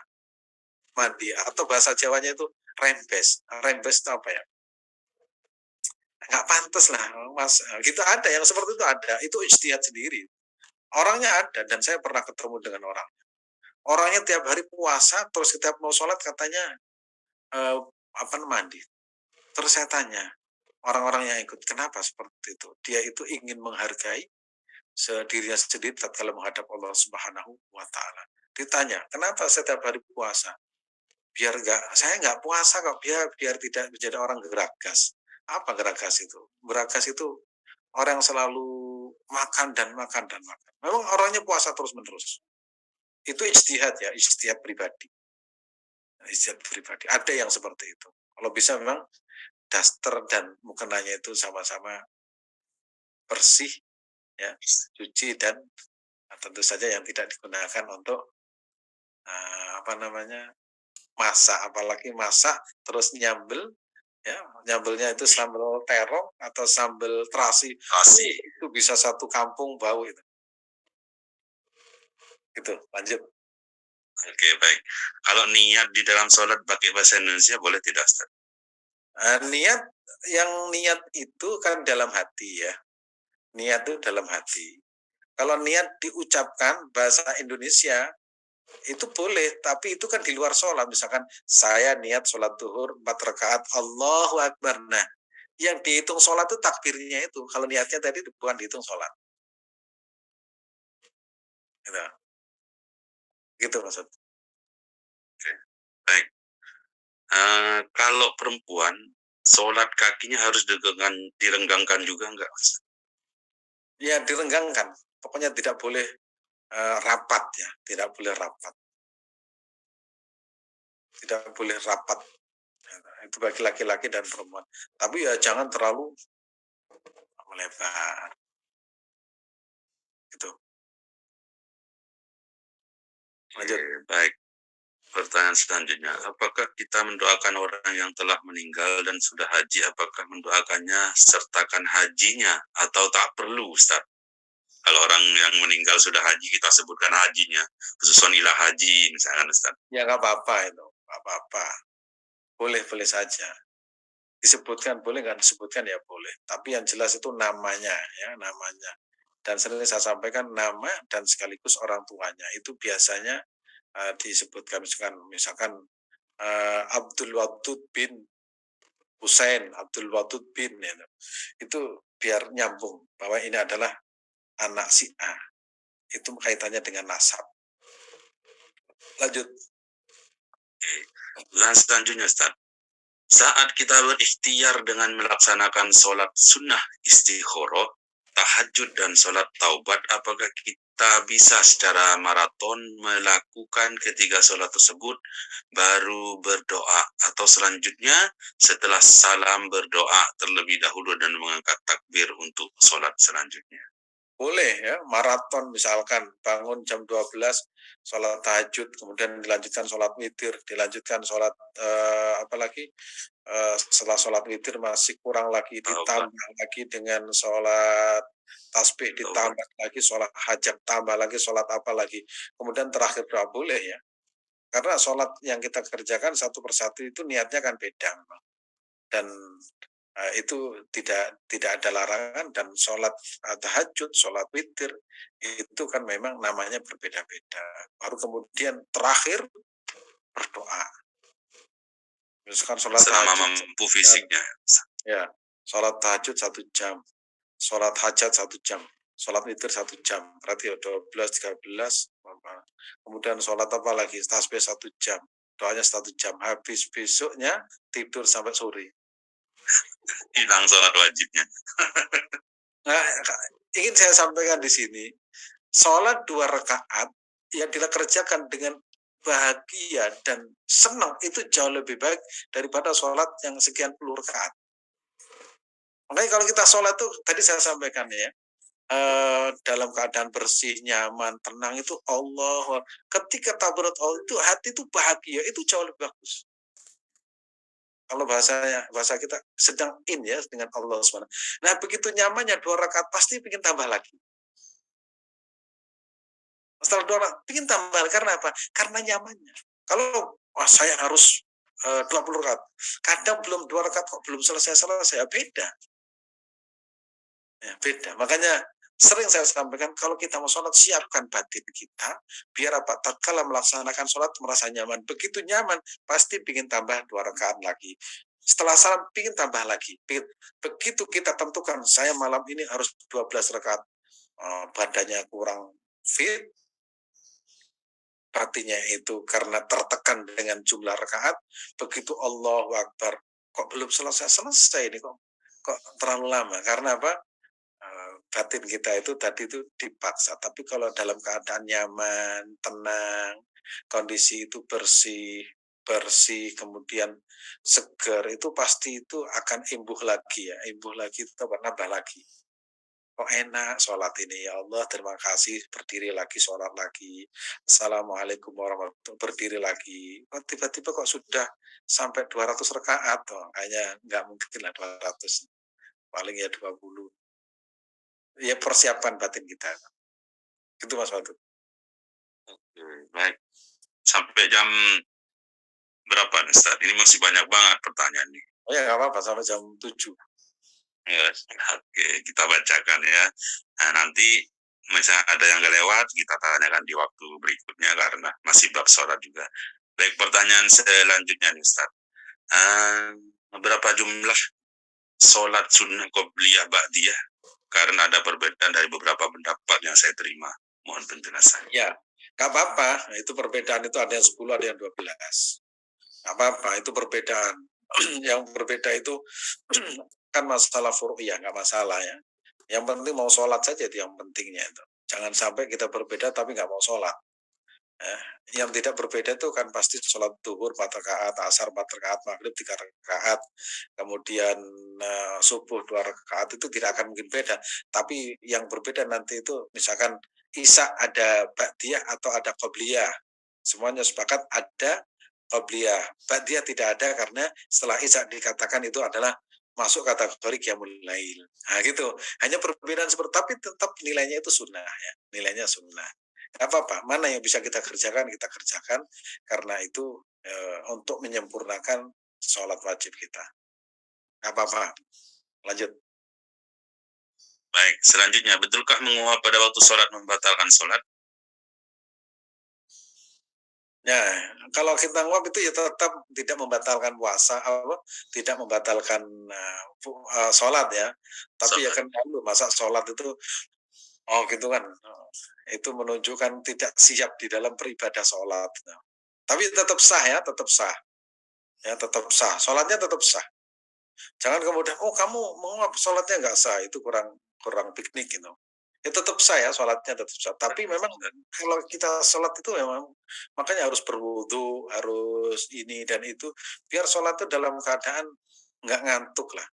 mandi. Atau bahasa Jawanya itu rembes. Rembes itu apa ya? Nggak pantas lah, Mas. Gitu ada yang seperti itu ada. Itu ijtihad sendiri. Orangnya ada dan saya pernah ketemu dengan orang. Orangnya tiap hari puasa, terus setiap mau sholat katanya eh, apa mandi. Terus saya tanya, orang-orang yang ikut, kenapa seperti itu? Dia itu ingin menghargai dirinya sendiri tatkala menghadap Allah Subhanahu wa taala. Ditanya, "Kenapa setiap hari puasa?" Saya nggak puasa kok, biar tidak menjadi orang geragas. Apa geragas itu? Geragas itu orang yang selalu makan dan makan dan makan. Memang orangnya puasa terus-menerus. Itu ijtihad ya, ijtihad pribadi. Ijtihad pribadi. Ada yang seperti itu. Kalau bisa memang daster dan mukenanya itu sama-sama bersih, ya, cuci, dan tentu saja yang tidak digunakan untuk apa namanya, masak, apalagi masak terus nyambel, ya, nyambelnya itu sambal terong atau sambal terasi, itu bisa satu kampung bau itu. Itu lanjut. Oke, baik. Kalau niat di dalam sholat pakai bahasa Indonesia boleh tidak, Ustaz? Niat, yang niat itu kan dalam hati ya. Niat itu dalam hati. Kalau niat diucapkan bahasa Indonesia itu boleh, tapi itu kan di luar sholat. Misalkan saya niat sholat duhur 4 rakaat, Allahu Akbar. Nah, yang dihitung sholat itu takbirnya itu. Kalau niatnya tadi bukan dihitung sholat. Gitu, gitu maksud. Oke, baik. Kalau perempuan, sholat kakinya harus direnggangkan juga enggak, Mas? Ya direnggangkan. Pokoknya tidak boleh rapat ya, tidak boleh rapat. Tidak boleh rapat. Itu bagi laki-laki dan perempuan. Tapi ya jangan terlalu melebar. Gitu. Lanjut. Oke, baik. Pertanyaan selanjutnya, apakah kita mendoakan orang yang telah meninggal dan sudah haji, apakah mendoakannya sertakan hajinya atau tak perlu, Ustaz? Kalau orang yang meninggal sudah haji, kita sebutkan hajinya, khususon ilah haji, misalkan, Ustaz. Ya nggak apa-apa itu, nggak apa-apa. Boleh-boleh saja. Disebutkan boleh, nggak disebutkan ya boleh. Tapi yang jelas itu namanya, ya namanya. Dan sering saya sampaikan nama dan sekaligus orang tuanya. Itu biasanya disebutkan misalkan Abdul Wadud bin Husain, Abdul Wadud bin ya. Itu biar nyambung bahwa ini adalah anak si A. Itu kaitannya dengan nasab. Lanjut. Dan selanjutnya, Ustaz, saat kita berikhtiar dengan melaksanakan sholat sunnah istikharah, tahajud dan sholat taubat, apakah kita bisa secara maraton melakukan ketiga sholat tersebut baru berdoa, atau selanjutnya setelah salam berdoa terlebih dahulu dan mengangkat takbir untuk sholat selanjutnya? Boleh ya, maraton misalkan bangun jam 12 sholat tahajud, kemudian dilanjutkan sholat witir, dilanjutkan sholat apa lagi, setelah sholat witir masih kurang lagi, ditambah lagi dengan sholat tasbih, ditambah lagi sholat hajat, tambah lagi sholat apa lagi, kemudian terakhir doa, boleh ya. Karena sholat yang kita kerjakan satu persatu itu niatnya kan beda memang. Dan itu tidak ada larangan, dan sholat tahajud, sholat witir itu kan memang namanya berbeda-beda. Baru kemudian terakhir berdoa. Misalkan sholat Selama tahajud mampu fisiknya. ya, sholat tahajud 1 jam, sholat hajat 1 jam, sholat witir 1 jam, berarti 12, 13, kemudian sholat apa lagi, tasbih 1 jam, doanya 1 jam, habis besoknya tidur sampai sore. Hilang sholat wajibnya. Nah, ingin saya sampaikan di sini, sholat 2 rakaat yang kita kerjakan dengan bahagia dan senang itu jauh lebih baik daripada sholat yang sekian puluh rakaat. Makanya kalau kita sholat tuh tadi saya sampaikan ya, dalam keadaan bersih, nyaman, tenang itu Allah. Ketika tabarat Allah itu hati itu bahagia, itu jauh lebih bagus. Kalau bahasa kita sedang in ya dengan Allah SWT. Nah begitu nyamannya 2 rakaat pasti ingin tambah lagi. Setelah 2 rakaat ingin tambah karena apa? Karena nyamannya. Kalau saya harus 20 rakaat, kadang belum 2 rakaat kok belum selesai, beda. Ya, beda. Makanya sering saya sampaikan kalau kita mau sholat siapkan batin kita biar apa? Tatkala melaksanakan sholat merasa nyaman. Begitu nyaman pasti ingin tambah 2 rakaat lagi. Setelah salam ingin tambah lagi. Begitu kita tentukan saya malam ini harus 12 rakaat. Badannya kurang fit, batinnya itu karena tertekan dengan jumlah rakaat. Begitu Allahu Akbar, kok belum selesai ini kok terlalu lama. Karena apa? Batin kita itu tadi itu dipaksa. Tapi kalau dalam keadaan nyaman, tenang, kondisi itu bersih, kemudian segar, itu pasti itu akan imbuh lagi ya. Imbuh lagi itu nambah lagi. Kok enak sholat ini, ya Allah terima kasih, berdiri lagi, sholat lagi. Assalamualaikum warahmatullahi wabarakatuh, berdiri lagi. Tiba-tiba kok sudah sampai 200 rakaat, kayaknya nggak mungkin lah 200, paling ya 20. Ya persiapan batin kita. Itu Mas Watu. Oke, baik. Sampai jam berapa nih, Ustaz? Ini masih banyak banget pertanyaan nih. Oh ya nggak apa-apa, sampai jam 7. Ya, oke, kita bacakan ya. Nah, nanti misalnya ada yang nggak lewat, kita tanyakan di waktu berikutnya karena masih bab sholat juga. Baik, pertanyaan selanjutnya nih, Ustaz. Berapa jumlah sholat sunnah qobliyah ba'diyah? Karena ada perbedaan dari beberapa pendapat yang saya terima. Mohon penjelasan. Ya, nggak apa-apa. Itu perbedaan itu ada yang 10, ada yang 12. Nggak apa-apa, itu perbedaan. Yang berbeda itu kan masalah furu'iyah, nggak masalah ya. Yang penting mau sholat saja itu yang pentingnya itu. Jangan sampai kita berbeda tapi nggak mau sholat. Yang tidak berbeda itu kan pasti sholat duhur 4 rakaat, asar 4 rakaat, maghrib 3 rakaat, kemudian subuh 2 rakaat, itu tidak akan mungkin beda. Tapi yang berbeda nanti itu misalkan isya ada ba'diyah atau ada qobliyah. Semuanya sepakat ada qobliyah. Ba'diyah tidak ada karena setelah isya dikatakan itu adalah masuk kategori qiyamul lail. Nah gitu. Hanya perbedaan seperti, tapi tetap nilainya itu sunnah ya. Nilainya sunnah. Gak apa-apa, mana yang bisa kita kerjakan, kita kerjakan. Karena itu untuk menyempurnakan sholat wajib kita. Gak apa-apa, lanjut. Baik, selanjutnya, betulkah menguap pada waktu sholat membatalkan sholat? Ya, kalau kita nguap itu ya tetap tidak membatalkan puasa, tidak membatalkan sholat ya. Tapi ya kan dulu masa sholat itu, gitu kan, itu menunjukkan tidak siap di dalam beribadah sholat. Tapi tetap sah ya, tetap sah. Ya, tetap sah. Sholatnya tetap sah. Jangan kemudian, kamu menguap sholatnya nggak sah, itu kurang piknik gitu. Ya tetap sah ya, sholatnya tetap sah. Tapi memang kalau kita sholat itu memang makanya harus berwudu, harus ini dan itu, biar sholat itu dalam keadaan nggak ngantuk lah.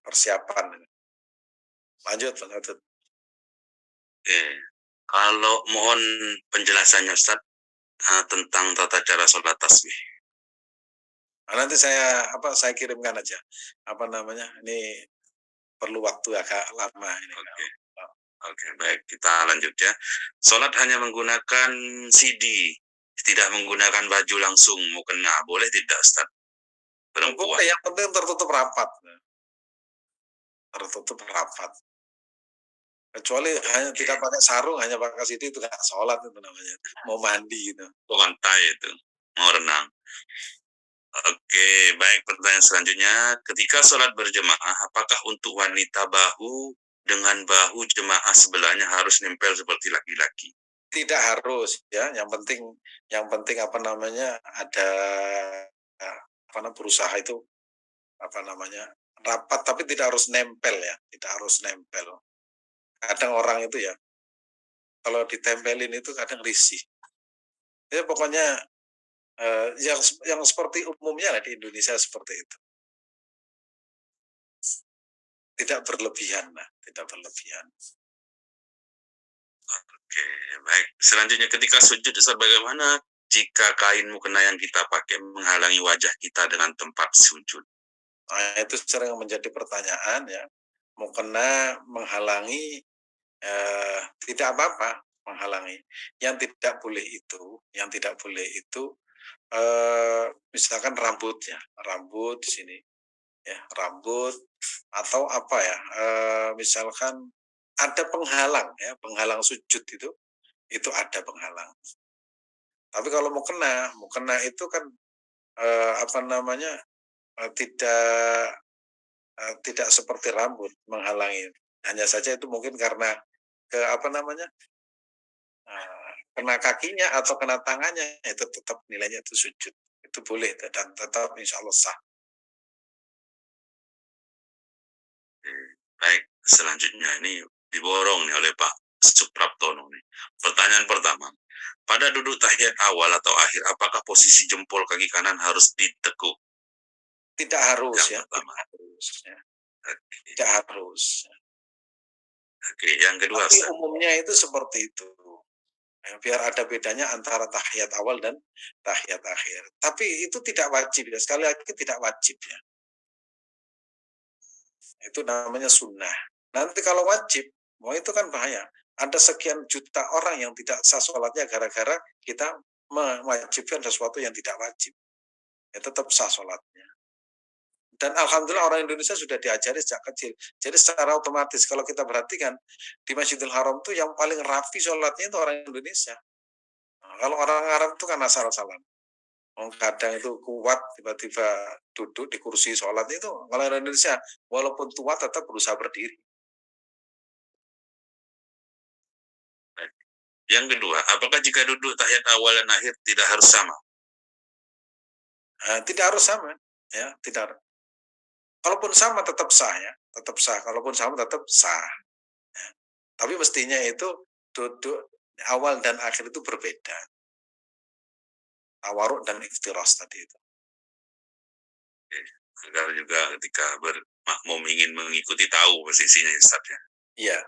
Persiapan. Lanjut, lanjut. Oke, kalau mohon penjelasannya Ustaz tentang tata cara sholat tasbih. Nah, nanti saya kirimkan aja. Apa namanya? Ini perlu waktu agak lama ini. Oke, baik, kita lanjut ya. Sholat hanya menggunakan CD, tidak menggunakan baju langsung mukena, boleh tidak Ustaz? perempuan. Boleh, yang penting tertutup rapat. Tertutup rapat. Kecuali hanya tidak pakai sarung, hanya pakai itu nggak sholat itu namanya. Mau mandi gitu. Pantai itu, mau renang. Oke, baik, pertanyaan selanjutnya. Ketika sholat berjemaah, apakah untuk wanita bahu dengan bahu jemaah sebelahnya harus nempel seperti laki-laki? Tidak harus ya, yang penting apa namanya ada apa namanya berusaha itu apa namanya rapat tapi tidak harus nempel ya, tidak harus nempel. Kadang orang itu ya kalau ditempelin itu kadang risih. Ya pokoknya yang seperti umumnya lah di Indonesia seperti itu. Tidak berlebihan lah, tidak berlebihan. Oke, baik. Selanjutnya ketika sujud, Ustaz, bagaimana jika kain mukena yang kita pakai menghalangi wajah kita dengan tempat sujud? Nah, itu sering menjadi pertanyaan ya. Mukena menghalangi tidak apa-apa menghalangi. Yang tidak boleh itu misalkan rambutnya, rambut di sini ya, rambut atau apa ya, misalkan ada penghalang ya, penghalang sujud itu ada penghalang. Tapi kalau mau kena itu kan apa namanya tidak seperti rambut menghalangi. Hanya saja itu mungkin karena ke apa namanya kena kakinya atau kena tangannya itu tetap nilainya itu sujud. Itu boleh dan tetap insya Allah sah. Baik, selanjutnya ini diborong nih oleh Pak Supraptono nih. Pertanyaan pertama, pada duduk tahiyat awal atau akhir, apakah posisi jempol kaki kanan harus ditekuk? Tidak harus Yang ya, pertama. tidak harus ya. Oke. Tidak harus. Oke, yang kedua, Tapi Ustaz. umumnya itu seperti itu. Ya, biar ada bedanya antara tahiyat awal dan tahiyat akhir. Tapi itu tidak wajib ya. Sekali lagi tidak wajib ya. Itu namanya sunnah. Nanti kalau wajib, mau itu kan bahaya. Ada sekian juta orang yang tidak sah sholatnya gara-gara kita mewajibkan sesuatu yang tidak wajib. Ya tetap sah sholatnya. Dan alhamdulillah orang Indonesia sudah diajari sejak kecil. Jadi secara otomatis kalau kita perhatikan di Masjidil Haram itu yang paling rapi sholatnya itu orang Indonesia. Nah, kalau orang Arab itu kan asal-asalan. Kadang itu kuat tiba-tiba duduk di kursi sholat itu. Kalau orang Indonesia walaupun tua tetap berusaha berdiri. Yang kedua, apakah jika duduk tahiyat awal dan akhir tidak harus sama? Tidak harus sama, ya tidak. Kalaupun sama tetap sah ya, tetap sah. Kalaupun sama tetap sah. Ya. Tapi mestinya itu duduk awal dan akhir itu berbeda. Tawaruk dan iftiras tadi itu. Agar juga ketika bermakmum ingin mengikuti tahu posisinya, Ustaz ya. Iya.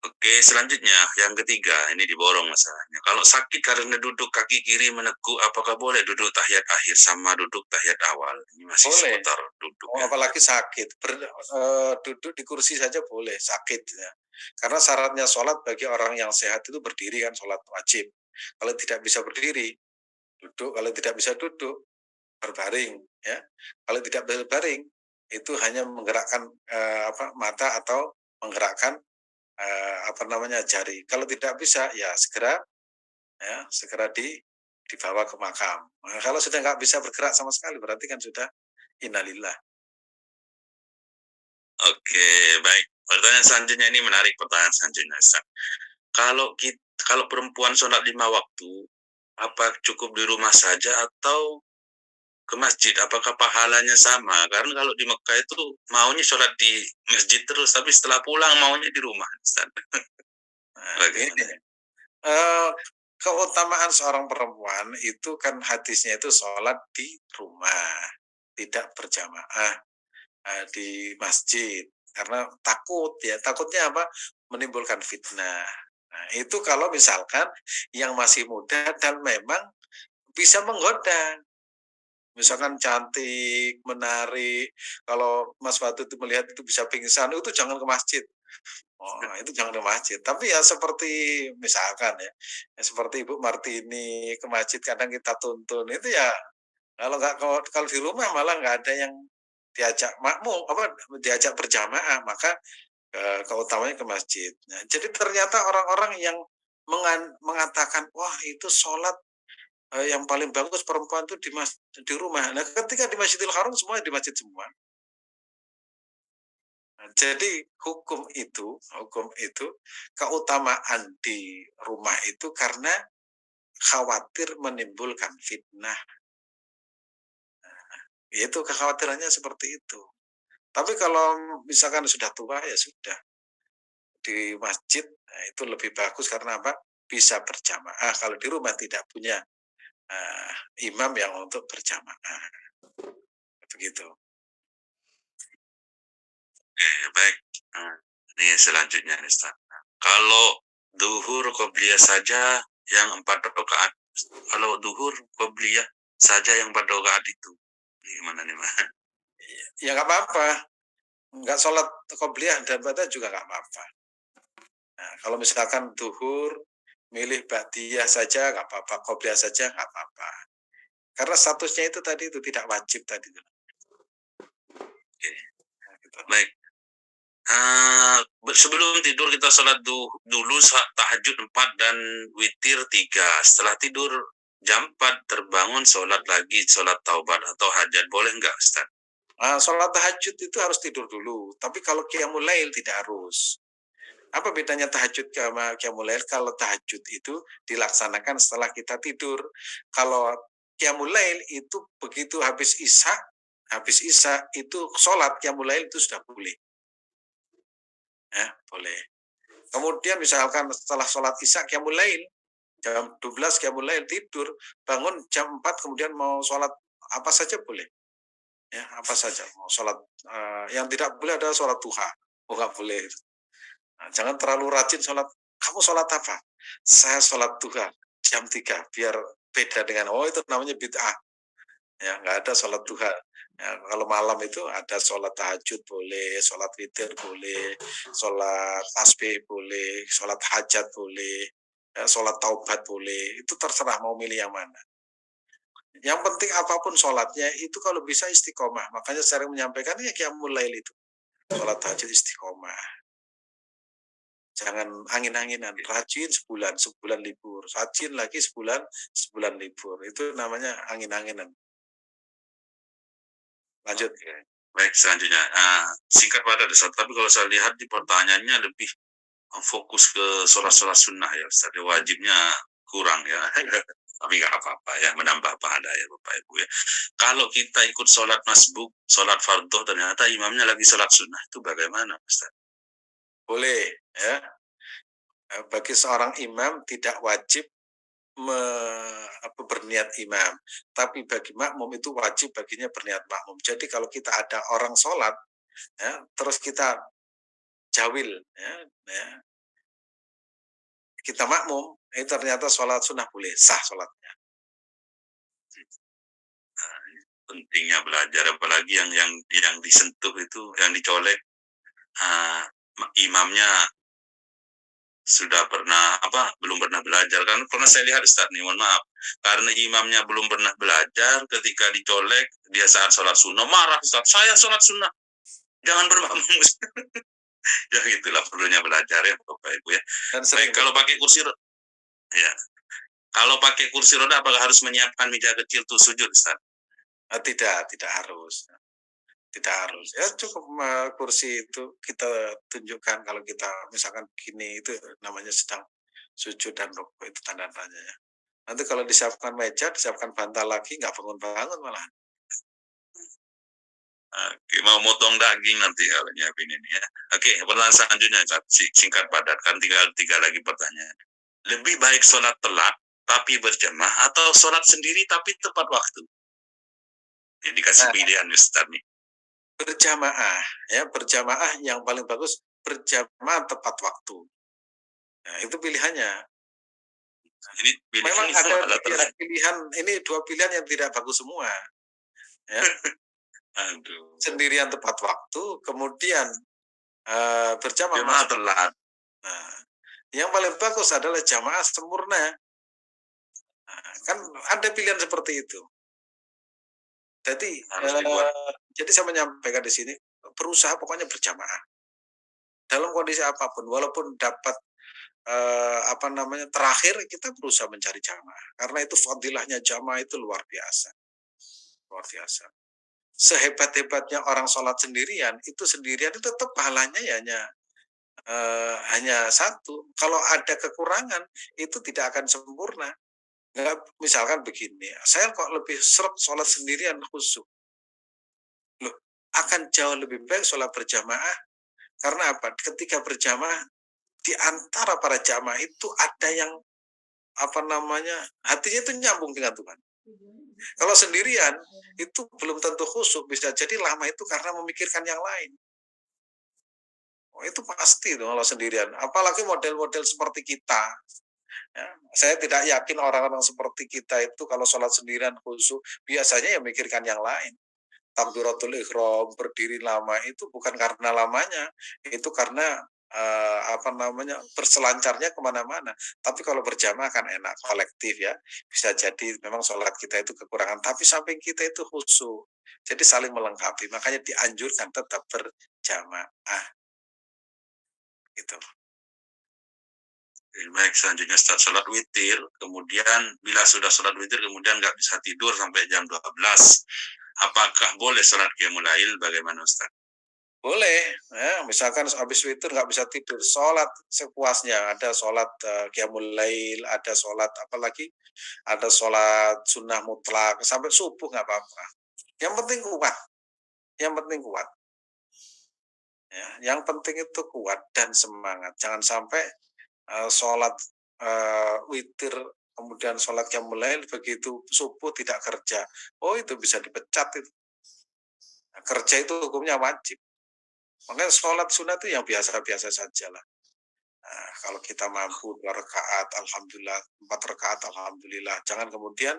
Oke, selanjutnya yang ketiga, ini diborong masalahnya. Kalau sakit karena duduk kaki kiri menekuk, apakah boleh duduk tahiyat akhir sama duduk tahiyat awal? Ini masih Boleh. seputar duduk ya. Apalagi sakit, duduk di kursi saja boleh, sakit ya. Karena syaratnya sholat bagi orang yang sehat itu berdiri kan sholat wajib. Kalau tidak bisa berdiri, duduk. Kalau tidak bisa duduk, berbaring ya. Kalau tidak berbaring, itu hanya menggerakkan mata atau menggerakkan apa namanya jari. Kalau tidak bisa ya segera dibawa ke makam. Nah, kalau sudah nggak bisa bergerak sama sekali berarti kan sudah innalillah. Oke, baik. Pertanyaan selanjutnya ini menarik, pertanyaan selanjutnya, Ustaz. Kalau perempuan sholat 5 waktu, apa cukup di rumah saja atau ke masjid? Apakah pahalanya sama? Karena kalau di Mekah itu maunya sholat di masjid terus, tapi setelah pulang maunya di rumah, Ustaz. Nah, ini keutamaan seorang perempuan itu kan hadisnya itu sholat di rumah, tidak berjamaah di masjid karena takutnya apa menimbulkan fitnah. Nah, itu kalau misalkan yang masih muda dan memang bisa menggoda, misalkan cantik, menarik, kalau Mas Watu itu melihat itu bisa pingsan, itu jangan ke masjid. Oh, itu jangan ke masjid. Tapi ya seperti misalkan ya seperti Ibu Martini ke masjid kadang kita tuntun itu ya Kalau di rumah malah nggak ada yang diajak makmum, diajak berjamaah, maka keutamanya ke masjid. Nah, jadi ternyata orang-orang yang mengatakan, wah itu sholat yang paling bagus perempuan itu di rumah. Nah, ketika di Masjidil Haram semua di masjid semua. Nah, jadi hukum itu keutamaan di rumah itu karena khawatir menimbulkan fitnah. Itu kekhawatirannya seperti itu. Tapi kalau misalkan sudah tua ya sudah di masjid, nah itu lebih bagus karena apa? Bisa berjamaah. Kalau di rumah tidak punya imam yang untuk berjamaah. Begitu. Oke, baik. Nah, ini selanjutnya nih, Ustaz. Kalau duhur qobliyah saja yang 4 rakaat. Kalau duhur qobliyah saja yang 4 rakaat itu. Gimana nih, Mas? Ya nggak apa-apa. Nggak sholat qobliyah dan badan juga nggak apa-apa. Nah, kalau misalkan duhur, milih ba'diyah saja nggak apa-apa, qobliyah saja nggak apa-apa. Karena statusnya itu tadi itu tidak wajib tadi. Oke. Nah, gitu. Baik. Sebelum tidur kita sholat dulu tahajud 4 dan witir 3. Setelah tidur jam 4 terbangun sholat lagi, sholat taubat atau hajat. Boleh nggak, Ustaz? Sholat tahajud itu harus tidur dulu. Tapi kalau qiyamul lail tidak harus. Apa bedanya tahajud sama qiyamul lail? Kalau tahajud itu dilaksanakan setelah kita tidur. Kalau qiyamul lail itu begitu habis isya itu sholat qiyamul lail itu sudah boleh. Ya, boleh. Kemudian misalkan setelah sholat isya qiyamul lail, jam 12 qiyamul lail tidur, bangun jam 4 kemudian mau sholat apa saja boleh. Ya, apa saja mau sholat. Yang tidak boleh adalah sholat duha. Oh, nggak boleh. Nah, jangan terlalu rajin sholat. Kamu sholat apa? Saya sholat duha jam 3 biar beda dengan itu namanya bid'ah. Ya, nggak ada sholat duha. Ya, kalau malam itu ada sholat tahajud boleh, sholat witir boleh, sholat tasbih boleh, sholat hajat boleh, ya, sholat taubat boleh. Itu terserah mau milih yang mana. Yang penting apapun sholatnya itu kalau bisa istiqomah. Makanya sering menyampaikan ya qiyamul lail itu. Sholat tahajud istiqomah. Jangan angin-anginan, rajin sebulan libur, rajin lagi sebulan libur. Itu namanya angin-anginan. Lanjut. Oke. Baik, selanjutnya. Singkat padat, Ustaz. Tapi kalau saya lihat di pertanyaannya lebih fokus ke sholat-sholat sunnah ya, Ustaz. Wajibnya kurang ya. Tapi nggak apa-apa ya, menambah pahala ya Bapak Ibu ya. Kalau kita ikut sholat masbuk, sholat fardu, ternyata imamnya lagi sholat sunnah, itu bagaimana, Ustaz? Boleh ya. Bagi seorang imam tidak wajib berniat imam, tapi bagi makmum itu wajib baginya berniat makmum. Jadi kalau kita ada orang sholat, ya, terus kita jawil, ya, kita makmum, ternyata sholat sunnah boleh, sah sholatnya. Nah, pentingnya belajar, apalagi yang disentuh itu, yang dicolek, imamnya sudah belum pernah belajar. Kan pernah saya lihat, Ustaz nih, mohon maaf, karena imamnya belum pernah belajar, ketika dicolek dia saat sholat sunnah marah, Ustaz, saya sholat sunnah jangan bermakmum. Ya itulah perlunya belajar ya Bapak Ibu ya. Baik, kalau pakai kursi ya, kalau pakai kursi roda apakah harus menyiapkan meja kecil tuh sujud, Ustaz? Tidak harus. Tidak harus. Ya cukup kursi itu kita tunjukkan kalau kita misalkan begini, itu namanya sedang sujud dan rukuk, itu tanda-tandanya. Nanti kalau disiapkan meja, disiapkan bantal lagi, nggak bangun-bangun malah. Oke, mau motong daging nanti kalau nyiapin ini ya. Oke, pertanyaan selanjutnya, singkat padat, kan tinggal 3 lagi pertanyaan. Lebih baik sholat telat tapi berjamaah atau sholat sendiri tapi tepat waktu? Jadi dikasih pilihan Ustaz nih. Berjamaah yang paling bagus berjamaah tepat waktu. Nah, itu pilihannya. Ini memang ada pilihan, ini 2 pilihan yang tidak bagus semua. Ya. Aduh. Sendirian tepat waktu, kemudian berjamaah telat. Nah, yang paling bagus adalah jamaah sempurna. Nah, kan ada pilihan seperti itu. harus dibuat. Jadi saya menyampaikan di sini, berusaha pokoknya berjamaah. Dalam kondisi apapun, walaupun dapat, terakhir kita berusaha mencari jamaah. Karena itu fadilahnya jamaah itu luar biasa, luar biasa. Sehebat-hebatnya orang sholat sendirian, itu tetap pahalanya ya hanya satu. Kalau ada kekurangan, itu tidak akan sempurna. Nggak, misalkan begini, saya kok lebih seret sholat sendirian khusyuk. Loh, akan jauh lebih baik sholat berjamaah. Karena apa? Ketika berjamaah, di antara para jamaah itu ada yang hatinya itu nyambung dengan Tuhan. Kalau sendirian, itu belum tentu khusyuk, bisa jadi lama itu karena memikirkan yang lain. Oh, itu pasti tuh kalau sendirian. Apalagi model-model seperti kita. Ya, saya tidak yakin orang-orang seperti kita itu kalau sholat sendirian khusyuk, biasanya ya mikirkan yang lain. Takbiratul ihram, berdiri lama itu bukan karena lamanya, itu karena berselancarnya kemana-mana. Tapi kalau berjamaah kan enak, kolektif ya. Bisa jadi memang sholat kita itu kekurangan, tapi samping kita itu khusyuk. Jadi saling melengkapi, makanya dianjurkan tetap berjamaah. Gitu. Baik, selanjutnya Ustaz, sholat witir, kemudian bila sudah sholat witir kemudian nggak bisa tidur sampai jam 12. Apakah boleh sholat qiyamul lail? Bagaimana Ustaz? Boleh, ya, misalkan habis witir nggak bisa tidur, sholat sepuasnya. Ada sholat qiyamul lail, ada sholat apalagi, ada sholat sunnah mutlak sampai subuh nggak apa-apa. Yang penting kuat, yang penting kuat. Ya, yang penting itu kuat dan semangat. Jangan sampai sholat witir kemudian sholat qiyamul lail begitu subuh tidak kerja. Oh, itu bisa dipecat itu. Nah, kerja itu hukumnya wajib. Makanya sholat sunat itu yang biasa-biasa saja lah. Nah, kalau kita mampu 2 rakaat, alhamdulillah, 4 rakaat, alhamdulillah. Jangan kemudian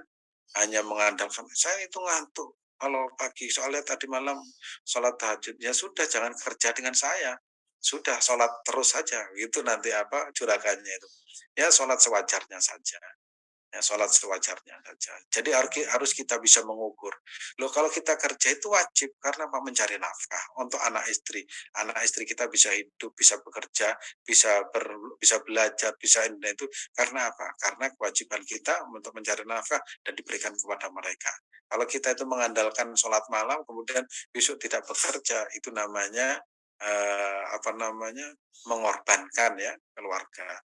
hanya mengandalkan saya itu ngantuk. Kalau pagi soalnya tadi malam sholat tahajud, ya sudah jangan kerja dengan saya. Sudah sholat terus saja, gitu nanti juragannya itu. Ya sholat sewajarnya saja. Ya, sholat sewajarnya saja. Jadi harus kita bisa mengukur. Loh, kalau kita kerja itu wajib karena apa? Mencari nafkah untuk anak istri. Anak istri kita bisa hidup, bisa bekerja, bisa belajar, bisa ini itu karena apa? Karena kewajiban kita untuk mencari nafkah dan diberikan kepada mereka. Kalau kita itu mengandalkan sholat malam, kemudian besok tidak bekerja, itu namanya mengorbankan ya keluarga.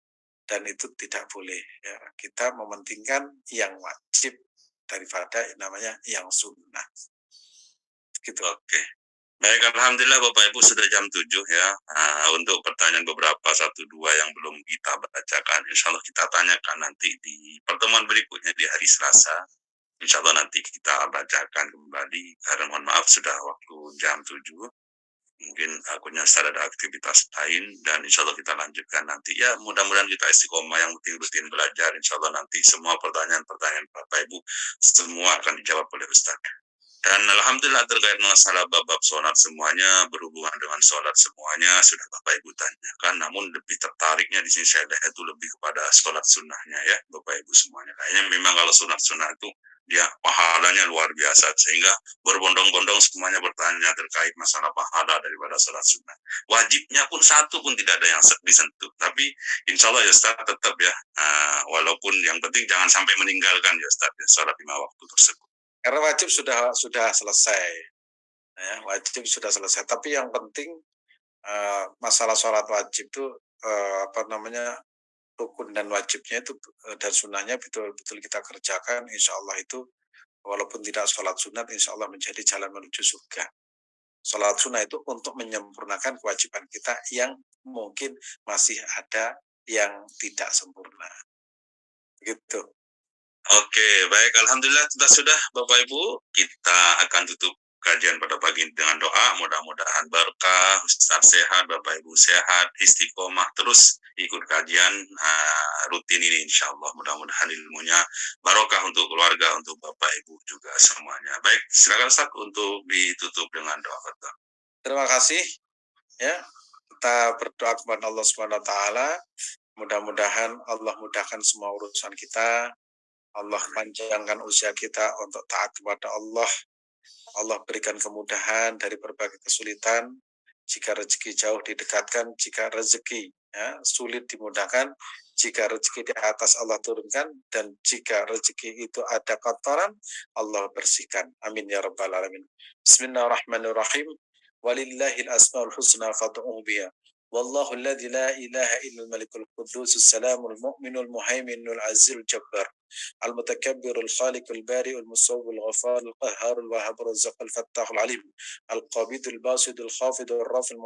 Dan itu tidak boleh ya. Kita mementingkan yang wajib daripada namanya yang sunnah. Gitu. Oke. Baik, alhamdulillah Bapak Ibu sudah jam 7 ya. Untuk pertanyaan beberapa 1-2 yang belum kita bacakan, insya Allah kita tanyakan nanti di pertemuan berikutnya di hari Selasa. Insya Allah nanti kita bacakan kembali. Karena mohon maaf sudah waktu jam 7. Mungkin akunnya ada aktivitas lain dan insya Allah kita lanjutkan nanti. Ya mudah-mudahan kita istiqomah yang rutin belajar. Insya Allah nanti semua pertanyaan-pertanyaan Bapak Ibu semua akan dijawab oleh Ustaz. Dan alhamdulillah terkait masalah bab sholat semuanya berhubungan dengan sholat semuanya sudah Bapak Ibu tanyakan. Namun lebih tertariknya di sini saya lihat itu lebih kepada sholat sunnahnya ya Bapak Ibu semuanya. Kayaknya memang kalau sunat itu dia pahalanya luar biasa sehingga berbondong-bondong semuanya bertanya terkait masalah pahala daripada sholat sunnah. Wajibnya pun satu pun tidak ada yang disentuh. Tapi insya Allah ya Ustaz tetap ya walaupun yang penting jangan sampai meninggalkan ya Ustaz ya, sholat 5 waktu tersebut. Karena wajib sudah selesai. Ya, wajib sudah selesai. Tapi yang penting masalah sholat wajib itu rukun dan wajibnya itu dan sunnahnya betul-betul kita kerjakan. Insya Allah itu walaupun tidak sholat sunat, insya Allah menjadi jalan menuju surga. Sholat sunnah itu untuk menyempurnakan kewajiban kita yang mungkin masih ada yang tidak sempurna. Gitu. Oke, baik. Alhamdulillah sudah Bapak Ibu. Kita akan tutup kajian pada pagi dengan doa. Mudah-mudahan berkah, Ustaz sehat, Bapak Ibu sehat, istiqomah terus ikut kajian rutin ini insya Allah. Mudah-mudahan ilmunya barokah untuk keluarga, untuk Bapak Ibu juga semuanya. Baik, silakan Ustaz untuk ditutup dengan doa. Terima kasih. Ya, kita berdoa kepada Allah Subhanahu wa taala. Mudah-mudahan Allah mudahkan semua urusan kita. Allah panjangkan usia kita untuk taat kepada Allah Allah berikan kemudahan dari berbagai kesulitan. Jika rezeki jauh didekatkan, jika rezeki sulit dimudahkan, jika rezeki di atas Allah turunkan, dan jika rezeki itu ada kotoran, Allah bersihkan. Amin ya rabbal alamin. Bismillahirrahmanirrahim. Walillahil asmaul husna fad'uhu biha. Wallahu alladzi la ilaha illa malikul quddus salamul mu'minul muhaiminul azizul jabbar. المتكبر الخالق البارئ المصور الغفار القهار الوهاب الرزاق الفتاح العليم القابض الباسط الخافض الرافع